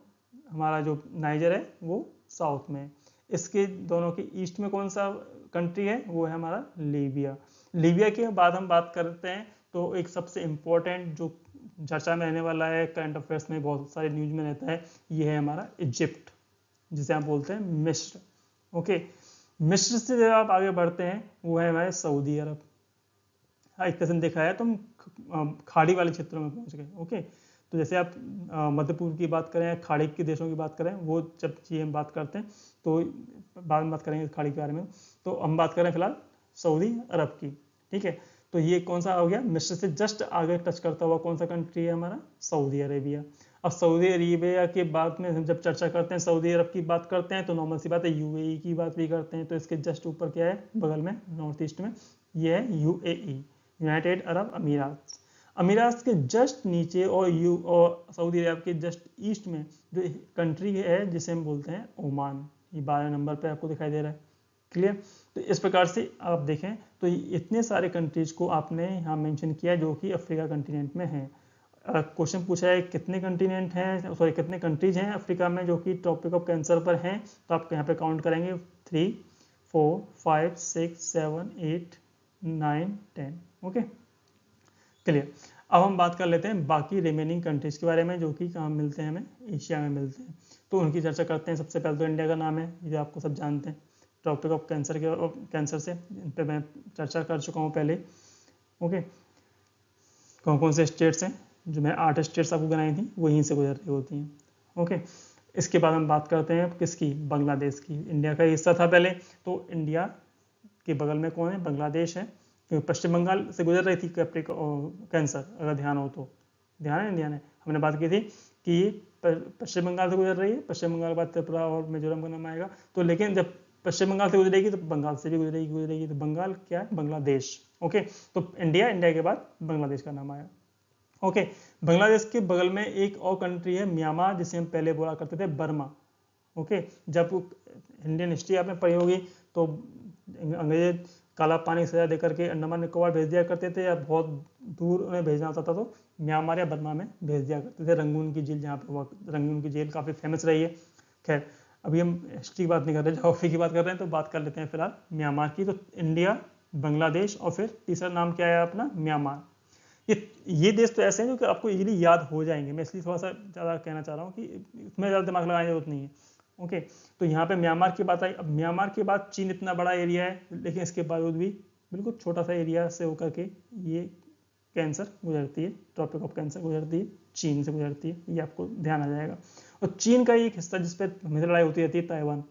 हमारा जो नाइजर है वो साउथ में। इसके दोनों के ईस्ट में कौन सा कंट्री है, वो है हमारा लीबिया। लीबिया के बाद हम बात करते हैं तो एक सबसे इम्पोर्टेंट जो चर्चा में रहने वाला है, करंट अफेयर्स में बहुत सारे न्यूज में रहता है, ये है हमारा इजिप्ट, जिसे हम बोलते हैं मिस्र। ओके, मिस्र से जब आप आगे बढ़ते हैं वो है हमारे सऊदी अरब। एक तरह से देखा है तो हम खाड़ी वाले क्षेत्रों में पहुंच गए। ओके, तो जैसे आप मध्य पूर्व की बात करें, खाड़ी के देशों की बात करें, वो जब चीज़ें हम बात करते हैं तो बाद में बात करेंगे खाड़ी के बारे में। तो हम बात करें फिलहाल सऊदी अरब की। ठीक है, तो ये कौन सा हो गया, मिस्र से जस्ट आगे टच करता हुआ कौन सा कंट्री है हमारा, सऊदी अरेबिया। अब सऊदी अरेबिया के बाद में हम जब चर्चा करते हैं, सऊदी अरब की बात करते हैं, तो नॉर्मल सी बात है यूएई की बात भी करते हैं। तो इसके जस्ट ऊपर क्या है, बगल में नॉर्थ ईस्ट में ये है यूएई, यूनाइटेड अरब अमीरात। अमीरात के जस्ट नीचे और सऊदी अरब के जस्ट ईस्ट में जो कंट्री है जिसे हम बोलते हैं ओमान, ये 12 नंबर पे आपको दिखाई दे रहा है। क्लियर। तो इस प्रकार से आप देखें तो इतने सारे कंट्रीज को आपने यहाँ मेंशन किया जो कि अफ्रीका कंटिनेंट में हैं। क्वेश्चन पूछा है कितने कंटिनेंट हैं, सॉरी कितने कंट्रीज हैं अफ्रीका में जो कि टॉपिक ऑफ कैंसर पर हैं, तो आप यहाँ पे काउंट करेंगे 3, 4, 5, 6, 7, 8, 9, 10। Okay clear. अब हम बात कर लेते हैं बाकी रिमेनिंग कंट्रीज के बारे में जो कि कहाँ मिलते हैं, हमें एशिया में मिलते हैं। तो उनकी चर्चा करते हैं। सबसे पहले तो इंडिया का नाम है, ये आपको सब जानते हैं। टॉपिक ऑफ कैंसर से इन पर मैं चर्चा कर चुका हूँ पहले। ओके, कौन कौन से स्टेट्स हैं, जो मैं 8 स्टेट्स आपको गिनाई थी वहीं से गुजर रही होती हैं। ओके, इसके बाद हम बात करते हैं किसकी, बांग्लादेश की। इंडिया का हिस्सा था पहले, तो इंडिया के बगल में कौन है, बांग्लादेश है। क्योंकि पश्चिम बंगाल से गुजर रही थी कैंसर, अगर ध्यान हो तो, ध्यान है, ध्यान है, हमने बात की थी कि पश्चिम बंगाल से गुजर रही है, पश्चिम बंगाल के बाद त्रिपुरा और मिजोरम का नाम आएगा। तो लेकिन जब पश्चिम बंगाल से गुजरेगी तो बंगाल से भी गुजरेगी, तो बंगाल क्या है, बांग्लादेश। ओके, तो इंडिया के बाद बांग्लादेश का नाम आया। ओके, बांग्लादेश के बगल में एक और कंट्री है म्यांमार, जिसे हम पहले बोला करते थे बर्मा। ओके, जब इंडियन हिस्ट्री आपने पढ़ी होगी तो अंग्रेज काला पानी सजा देकर के अंडमान निकोबार भेज दिया करते थे, या बहुत दूर उन्हें भेजना होता था तो म्यांमार या बर्मा में भेज दिया करते थे। रंगून की जेल, जहाँ पे रंगून की जेल काफ़ी फेमस रही है। खैर, अभी हम हिस्ट्री की बात नहीं कर रहे, जोग्राफी की बात कर रहे हैं, तो बात कर लेते हैं फिलहाल म्यांमार की। तो इंडिया, बांग्लादेश और फिर तीसरा नाम क्या है अपना, म्यांमार। ये देश तो ऐसे हैं जो कि आपको इजीली याद हो जाएंगे, मैं इसलिए थोड़ा सा ज़्यादा कहना चाह रहा हूँ कि इसमें ज़्यादा दिमाग लगाने की जरूरत नहीं है। ओके, तो यहाँ पे म्यांमार की बात आई। अब म्यांमार के बाद चीन इतना बड़ा एरिया है, लेकिन इसके बावजूद भी बिल्कुल छोटा सा एरिया से होकर के ये कैंसर गुजरती है, टॉपिक ऑफ कैंसर गुजरती है, चीन से गुजरती है, ये आपको ध्यान आ जाएगा। और चीन का एक हिस्सा जिस पर हमेशा लड़ाई होती रहती है, ताइवान।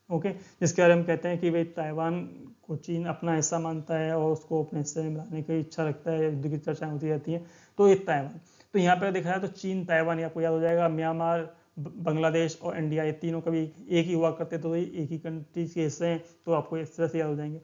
ओके, जिसके बारे में कहते हैं कि भाई ताइवान को चीन अपना हिस्सा मानता है और उसको अपने हिस्से में मिलाने की इच्छा रखता है, युद्ध की चर्चाएं होती रहती हैं। तो ये ताइवान, तो यहाँ पर देखा है तो चीन, ताइवान, आपको याद हो जाएगा। म्यांमार, बांग्लादेश और इंडिया, ये तीनों कभी एक ही हुआ करते, तो ये एक ही कंट्रीज के हिस्से हैं, तो आपको इस तरह से याद हो जाएंगे।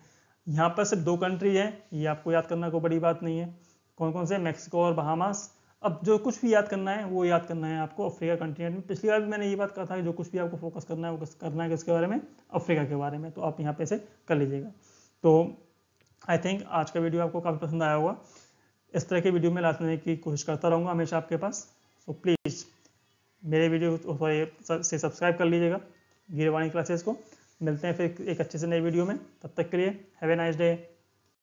यहाँ पर सिर्फ 2 कंट्रीज हैं, ये आपको याद करना कोई बड़ी बात नहीं है। कौन कौन से, मैक्सिको और बहामास। अब जो कुछ भी याद करना है वो याद करना है आपको अफ्रीका कंटिनेंट में। पिछली बार भी मैंने ये बात कहा था कि जो कुछ भी आपको फोकस करना है वो करना है किसके बारे में, अफ्रीका के बारे में। तो आप यहाँ पे से कर लीजिएगा। तो आई थिंक आज का वीडियो आपको काफ़ी पसंद आया होगा। इस तरह के वीडियो में लाने की कोशिश करता रहूँगा हमेशा आपके पास। सो प्लीज़ मेरे वीडियो से सब्सक्राइब कर लीजिएगा, गिरवाणी क्लासेस को। मिलते हैं फिर एक अच्छे से नए वीडियो में, तब तक के लिए हैव ए नाइस डे।